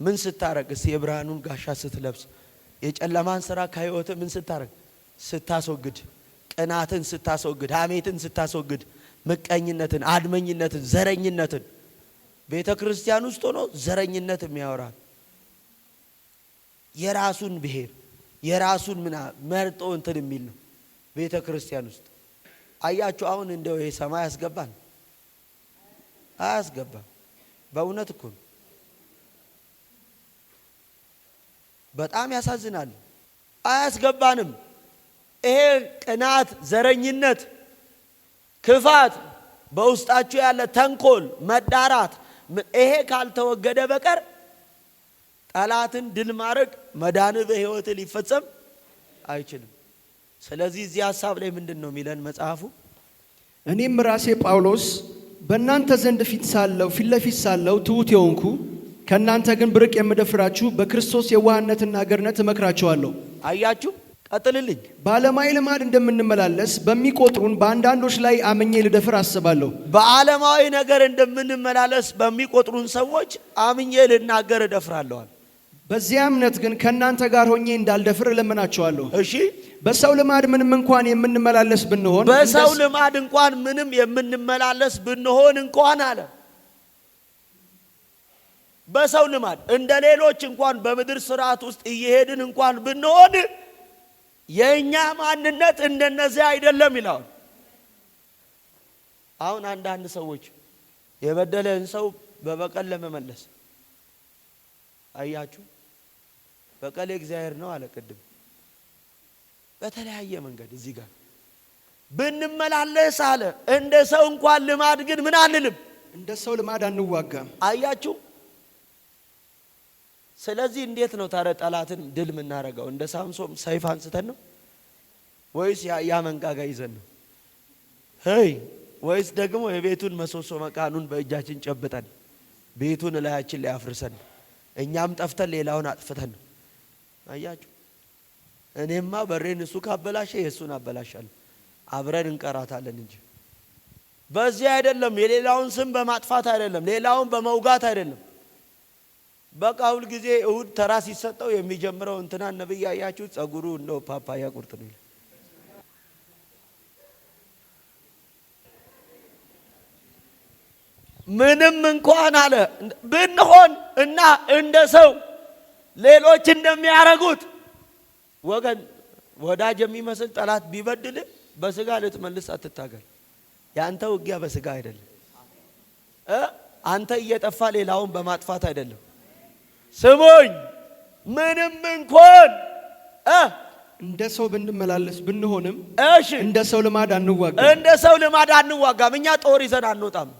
ምን ስታረግ? እስቲ የብርሃኑን ጋሻ ስትለብስ የጨለማን ስራ ከህይወት ምን ስታረግ? ስታስወግድ፣ ቅናትን ስታስወግድ፣ ሐሜትን ስታስወግድ፣ ምቀኝነትን፣ አድመኝነትን፣ ዘረኝነትን። ቤተ ክርስቲያን ውስጥ ሆኖ ዘረኝነት የሚያወራ የራሱን ብሔር የራሱን መርጦ እንትን የሚል ነው ቤተ ክርስቲያን ውስጥ። አያችሁ አሁን እንደው ይሄ ሰማይ ያስገባን አያስገባም። በእውነት እኮ በጣም ያሳዝናል። አያስገባንም። ይሄ ቅናት፣ ዘረኝነት፣ ክፋት፣ በውስጣችሁ ያለ ተንኮል፣ መዳራት ይሄ ካልተወገደ በቀር ጠላትን ድል ማድረግ መዳን በህይወት ሊፈጸም አይችልም። ስለዚህ እዚህ ሐሳብ ላይ ምንድነው የሚለን መጽሐፉ? እኔም ራሴ ጳውሎስ በእናንተ ዘንድ ፊት ለፊት ሳለው ትሑት የሆንኩ ከእናንተ ግን ብርቅ የምደፍራችሁ በክርስቶስ የዋህነትና ገርነት እመክራችኋለሁ። አያችሁ፣ ቀጥልልኝ። በዓለማዊ ልማድ እንደምንመላለስ በሚቆጥሩን በአንዳንዶች ላይ አምኜ ልደፍር አስባለሁ። በዓለማዊ ነገር እንደምንመላለስ በሚቆጥሩን ሰዎች አምኜ ልናገር እደፍራለሁ። በዚያ እምነት ግን ከእናንተ ጋር ሆኜ እንዳልደፍር እለምናችኋለሁ። እሺ፣ በሰው ልማድ ምንም እንኳን የምንመላለስ ብንሆን በሰው ልማድ እንኳን ምንም የምንመላለስ ብንሆን እንኳን አለ በሰው ልማድ እንደ ሌሎች እንኳን በምድር ስርዓት ውስጥ እየሄድን እንኳን ብንሆን የኛ ማንነት እንደነዚህ አይደለም ይላል። አሁን አንዳንድ ሰዎች የበደለን ሰው በበቀል ለመመለስ አያችሁ፣ በቀል እግዚአብሔር ነው አለ ቅድም። በተለያየ መንገድ እዚህ ጋር ብንመላለስ አለ እንደ ሰው እንኳን ልማድ ግን ምን አንልም፣ እንደ ሰው ልማድ አንዋጋም። አያችሁ። ስለዚህ እንዴት ነው ታዲያ ጠላትን ድል የምናደርገው? እንደ ሳምሶን ሰይፍ አንስተን ነው ወይስ ያ መንጋጋ ይዘን ነው? ወይስ ደግሞ የቤቱን መሰሶ መቃኑን በእጃችን ጨብጠን ቤቱን ላያችን ላይ አፍርሰን እኛም ጠፍተን ሌላውን አጥፍተን ነው? አያችሁ፣ እኔማ በሬን እሱ ካበላሸ የሱን አበላሻለሁ፣ አብረን እንቀራታለን እንጂ በዚህ አይደለም። የሌላውን ስም በማጥፋት አይደለም፣ ሌላውን በመውጋት አይደለም። በቃ ሁል ጊዜ እሁድ ተራ ሲሰጠው የሚጀምረው እንትና ነብይ ያያችሁ ጸጉሩ እንደው ፓፓያ ቁርጥ ነው። ምንም እንኳን አለ ብንሆን እና እንደ ሰው ሌሎች እንደሚያረጉት ወገን ወዳጅ የሚመስል ጠላት ቢበድል በስጋ ልትመልስ አትታገል። ያንተ ውጊያ በስጋ አይደለም። አንተ እየጠፋ ሌላውን በማጥፋት አይደለም። ስሙኝ፣ ምንም እንኳን እንደ ሰው ብንመላለስ ብንሆንም እሺ፣ እንደ ሰው ልማድ አንዋጋም። እንደ ሰው ልማድ አንዋጋም። እኛ ጦር ይዘን አንወጣም።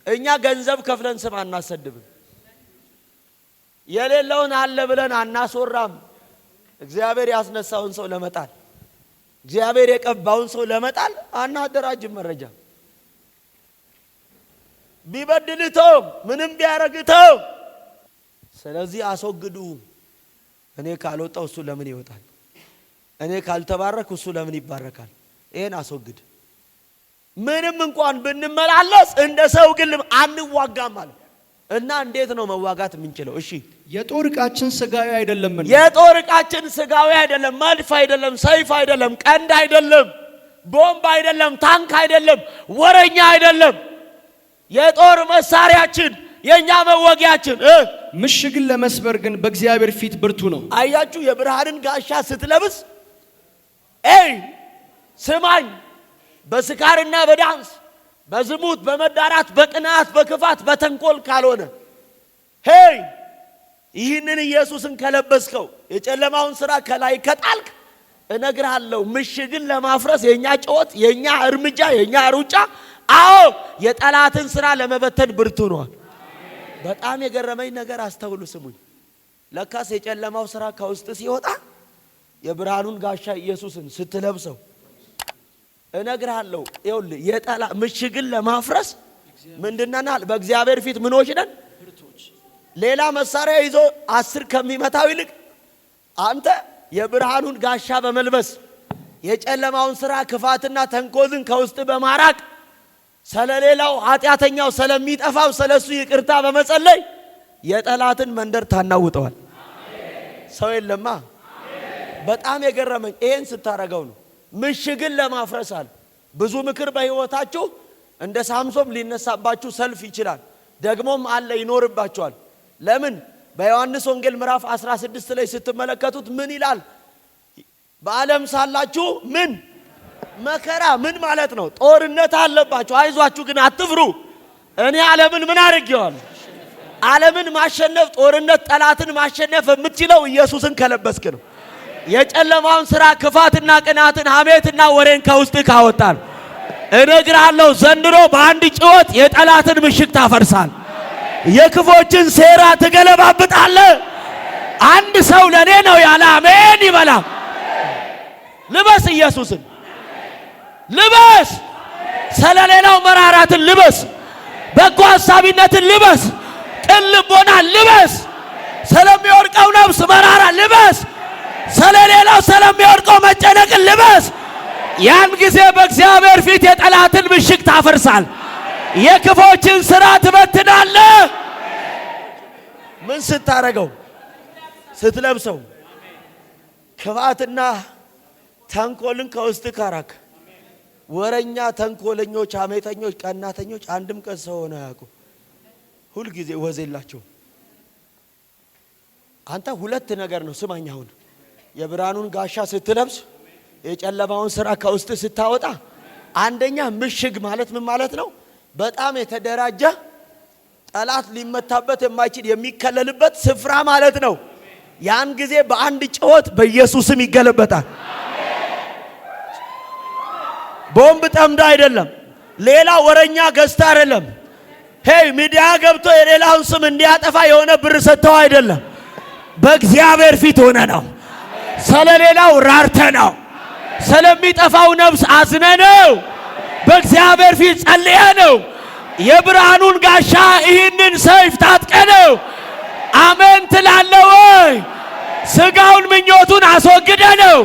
እኛ ገንዘብ ከፍለን ስም አናሰድብም። የሌለውን አለ ብለን አናስወራም። እግዚአብሔር ያስነሳውን ሰው ለመጣል፣ እግዚአብሔር የቀባውን ሰው ለመጣል አናደራጅም መረጃ። ቢበድልተው ምንም ቢያረግተው ስለዚህ አስወግዱ። እኔ ካልወጣው እሱ ለምን ይወጣል? እኔ ካልተባረክ እሱ ለምን ይባረካል? ይሄን አስወግድ። ምንም እንኳን ብንመላለስ እንደ ሰው ግን አንዋጋም ማለት እና እንዴት ነው መዋጋት የምንችለው? እሺ፣ የጦር ዕቃችን ስጋዊ አይደለም። የጦር ዕቃችን ስጋዊ አይደለም። መድፍ አይደለም፣ ሰይፍ አይደለም፣ ቀንድ አይደለም፣ ቦምብ አይደለም፣ ታንክ አይደለም፣ ወረኛ አይደለም። የጦር መሳሪያችን የኛ መወጊያችን ምሽግን ለመስበር ግን በእግዚአብሔር ፊት ብርቱ ነው። አያችሁ፣ የብርሃንን ጋሻ ስትለብስ ስማኝ፣ በስካርና በዳንስ በዝሙት በመዳራት በቅናት በክፋት በተንኮል ካልሆነ ይህንን ኢየሱስን ከለበስከው የጨለማውን ሥራ ከላይ ከጣልክ እነግርሃለሁ፣ ምሽግን ለማፍረስ የኛ ጨዋታ የኛ እርምጃ የኛ ሩጫ የጠላትን ሥራ ለመበተን ብርቱ ነው። በጣም የገረመኝ ነገር አስተውሉ፣ ስሙኝ። ለካስ የጨለማው ሥራ ከውስጥ ሲወጣ የብርሃኑን ጋሻ ኢየሱስን ስትለብሰው እነግርሃለሁ ይኸውልህ የጠላ ምሽግን ለማፍረስ ምንድነናል በእግዚአብሔር ፊት ምኖች ነን ሌላ መሳሪያ ይዞ 10 ከሚመታው ይልቅ አንተ የብርሃኑን ጋሻ በመልበስ የጨለማውን ሥራ ክፋትና ተንኮልን ከውስጥ በማራቅ ስለሌላው ኃጢአተኛው ስለሚጠፋው ስለሱ ይቅርታ በመጸለይ የጠላትን መንደር ታናውጠዋል። ሰው የለማ። በጣም የገረመኝ ይሄን ስታረጋው ነው። ምሽግን ለማፍረስ አለ። ብዙ ምክር በህይወታችሁ እንደ ሳምሶን ሊነሳባችሁ ሰልፍ ይችላል። ደግሞም አለ ይኖርባችኋል። ለምን በዮሐንስ ወንጌል ምዕራፍ 16 ላይ ስትመለከቱት ምን ይላል? በዓለም ሳላችሁ ምን መከራ ምን ማለት ነው? ጦርነት አለባችሁ። አይዟችሁ ግን አትፍሩ። እኔ ዓለምን ምን አድርጌዋለሁ? ዓለምን ማሸነፍ ጦርነት ጠላትን ማሸነፍ የምትችለው ኢየሱስን ከለበስክ ነው። የጨለማውን ሥራ ክፋትና ቅናትን ሐሜትና ወሬን ከውስጥ ካወጣል እነግራለሁ ዘንድሮ በአንድ ጭወት የጠላትን ምሽግ ታፈርሳል። የክፎችን ሴራ ትገለባብጣለ። አንድ ሰው ለኔ ነው ያለ አሜን ይበላ። ልበስ ኢየሱስን ልበስ። ስለሌላው መራራትን ልበስ። በጎ ሐሳቢነትን ልበስ። ቅን ልቦናን ልበስ። ስለሚወድቀው ነፍስ መራራ ልበስ። ስለሌላው ስለሚወድቀው መጨነቅን ልበስ። ያን ጊዜ በእግዚአብሔር ፊት የጠላትን ምሽግ ታፈርሳል። የክፎችን ሥራ ትበትናለ። ምን ስታረገው? ስትለብሰው። ክፋትና ተንኮልን ከውስጥ ካራክ ወረኛ ተንኮለኞች፣ ሐሜተኞች፣ ቀናተኞች አንድም ቀን ሰው ሆነ ያውቁ። ሁሉ ጊዜ ወዘላቸው። አንተ ሁለት ነገር ነው ስማኝ። አሁን የብርሃኑን ጋሻ ስትለብስ የጨለማውን ሥራ ከውስጥ ስታወጣ አንደኛ ምሽግ ማለት ምን ማለት ነው? በጣም የተደራጀ ጠላት ሊመታበት የማይችል የሚከለልበት ስፍራ ማለት ነው። ያን ጊዜ በአንድ ጭወት በኢየሱስም ይገለበጣል። ቦምብ ጠምዳ አይደለም፣ ሌላ ወረኛ ገዝታ አይደለም፣ ሄይ ሚዲያ ገብቶ የሌላውን ስም እንዲያጠፋ የሆነ ብር ሰጥተው አይደለም። በእግዚአብሔር ፊት ሆነ ነው። ስለሌላው ራርተ ነው። ስለሚጠፋው ነፍስ አዝነ ነው። በእግዚአብሔር ፊት ጸልየ ነው። የብርሃኑን ጋሻ ይህንን ሰይፍ ታጥቀ ነው። አሜን ትላለህ ወይ? ስጋውን ምኞቱን አስወግደ ነው።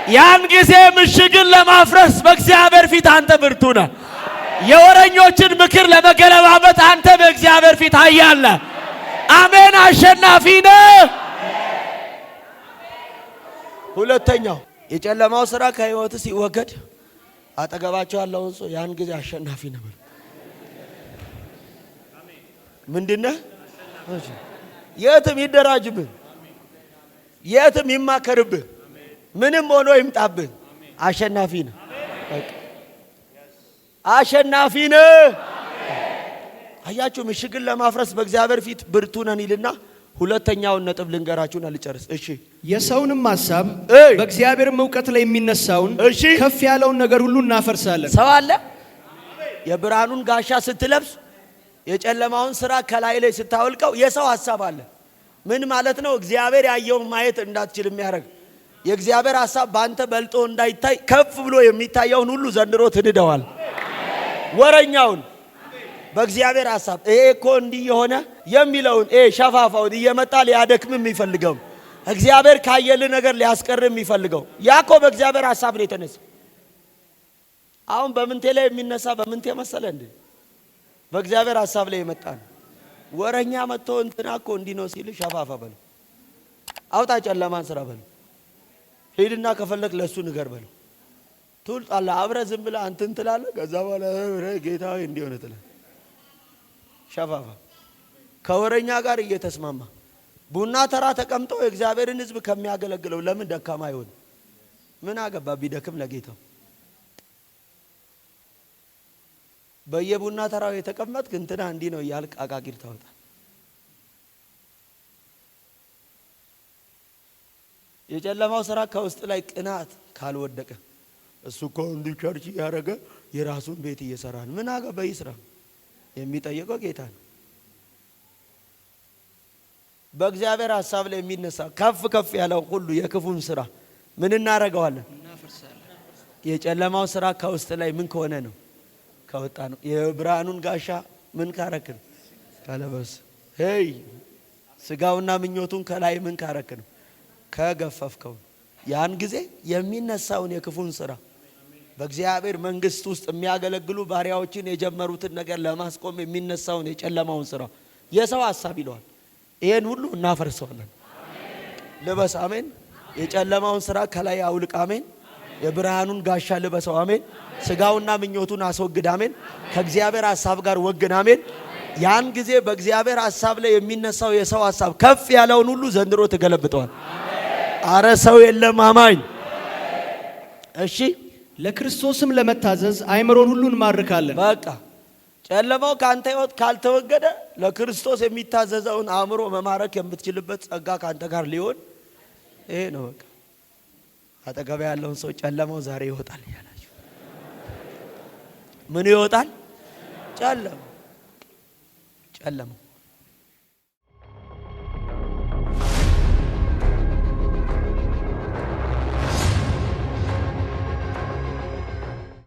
ያን ጊዜ ምሽግን ለማፍረስ በእግዚአብሔር ፊት አንተ ብርቱ ነህ። የወረኞችን ምክር ለመገለባበት አንተ በእግዚአብሔር ፊት ኃያል ነህ። አሜን አሸናፊ ነህ። ሁለተኛው የጨለማው ሥራ ከሕይወት ሲወገድ አጠገባቸው ያለውን ሰው ያን ጊዜ አሸናፊ ነህ። ምንድነህ? የትም ይደራጅብህ፣ የትም ይማከርብህ፣ ምንም ሆኖ ይምጣብህ፣ አሸናፊ ነህ። አሸናፊ ነህ። አያችሁ፣ ምሽግን ለማፍረስ በእግዚአብሔር ፊት ብርቱ ነን ይልና ሁለተኛውን ነጥብ ልንገራችሁና ልጨርስ። እሺ የሰውንም ሐሳብ በእግዚአብሔርም ዕውቀት ላይ የሚነሳውን ከፍ ያለውን ነገር ሁሉ እናፈርሳለን። ሰው አለ። የብርሃኑን ጋሻ ስትለብስ የጨለማውን ሥራ ከላይ ላይ ስታወልቀው የሰው ሐሳብ አለ። ምን ማለት ነው? እግዚአብሔር ያየውን ማየት እንዳትችል የሚያደርግ የእግዚአብሔር ሐሳብ ባንተ በልጦ እንዳይታይ ከፍ ብሎ የሚታየውን ሁሉ ዘንድሮ ትንደዋል። ወረኛውን በእግዚአብሔር ሐሳብ ይሄ እኮ እንዲህ የሆነ የሚለውን ሸፋፋውን እየመጣ ሊያደክም የሚፈልገው እግዚአብሔር ካየልህ ነገር ሊያስቀር የሚፈልገው ያኮ በእግዚአብሔር ሐሳብ ነው የተነሳ። አሁን በምንቴ ላይ የሚነሳ በምንቴ መሰለ እንዴ? በእግዚአብሔር ሐሳብ ላይ የመጣን ወረኛ መጥቶ እንትና እኮ እንዲህ ነው ሲል ሸፋፋ በል፣ አውጣ ጨለማን ሥራ በል፣ ሄድና ከፈለክ ለሱ ንገር በል። ትውልጣለህ አብረህ ዝም ብለህ አንተን ትላለህ። ከዛ በኋላ ጌታዬ እንዲሆነ ትላለህ። ሸፋፋ ከወረኛ ጋር እየተስማማ ቡና ተራ ተቀምጦ የእግዚአብሔርን ሕዝብ ከሚያገለግለው ለምን ደካማ ይሆን? ምን አገባ ቢደክም ለጌታው። በየቡና ተራው የተቀመጥክ እንትና እንዲህ ነው እያልክ አቃቂር ታወጣ። የጨለማው ሥራ ከውስጥ ላይ ቅናት ካልወደቀ እሱ እኮ እንዲህ ቸርች ያረገ የራሱን ቤት እየሰራ ነው። ምን አገባ ይስራ። የሚጠየቀው ጌታ ነው። በእግዚአብሔር ሐሳብ ላይ የሚነሳ ከፍ ከፍ ያለው ሁሉ የክፉን ሥራ ምን እናረጋዋለን? የጨለማው ስራ ከውስጥ ላይ ምን ከሆነ ነው? ከወጣ ነው። የብርሃኑን ጋሻ ምን ካረክ ነው? ካለበስ ሄይ ስጋውና ምኞቱን ከላይ ምን ካረክ ነው? ከገፈፍከው። ያን ጊዜ የሚነሳውን የክፉን ስራ በእግዚአብሔር መንግስት ውስጥ የሚያገለግሉ ባሪያዎችን የጀመሩትን ነገር ለማስቆም የሚነሳውን የጨለማውን ስራ የሰው ሐሳብ ይለዋል። ይሄን ሁሉ እናፈርሰዋለን። ልበስ። አሜን። የጨለማውን ስራ ከላይ አውልቅ። አሜን። የብርሃኑን ጋሻ ልበሰው። አሜን። ስጋውና ምኞቱን አስወግድ። አሜን። ከእግዚአብሔር ሐሳብ ጋር ወግን። አሜን። ያን ጊዜ በእግዚአብሔር ሐሳብ ላይ የሚነሳው የሰው ሐሳብ ከፍ ያለውን ሁሉ ዘንድሮ ተገለብጠዋል። አረ ሰው የለም አማኝ። እሺ ለክርስቶስም ለመታዘዝ አይምሮን ሁሉ እንማርካለን። በቃ ጨለማው ካንተ ህይወት ካልተወገደ ለክርስቶስ የሚታዘዘውን አእምሮ መማረክ የምትችልበት ጸጋ ካንተ ጋር ሊሆን ይሄ ነው። በቃ አጠገብ ያለውን ሰው ጨለማው ዛሬ ይወጣል ይላችሁ። ምን ይወጣል? ጨለማው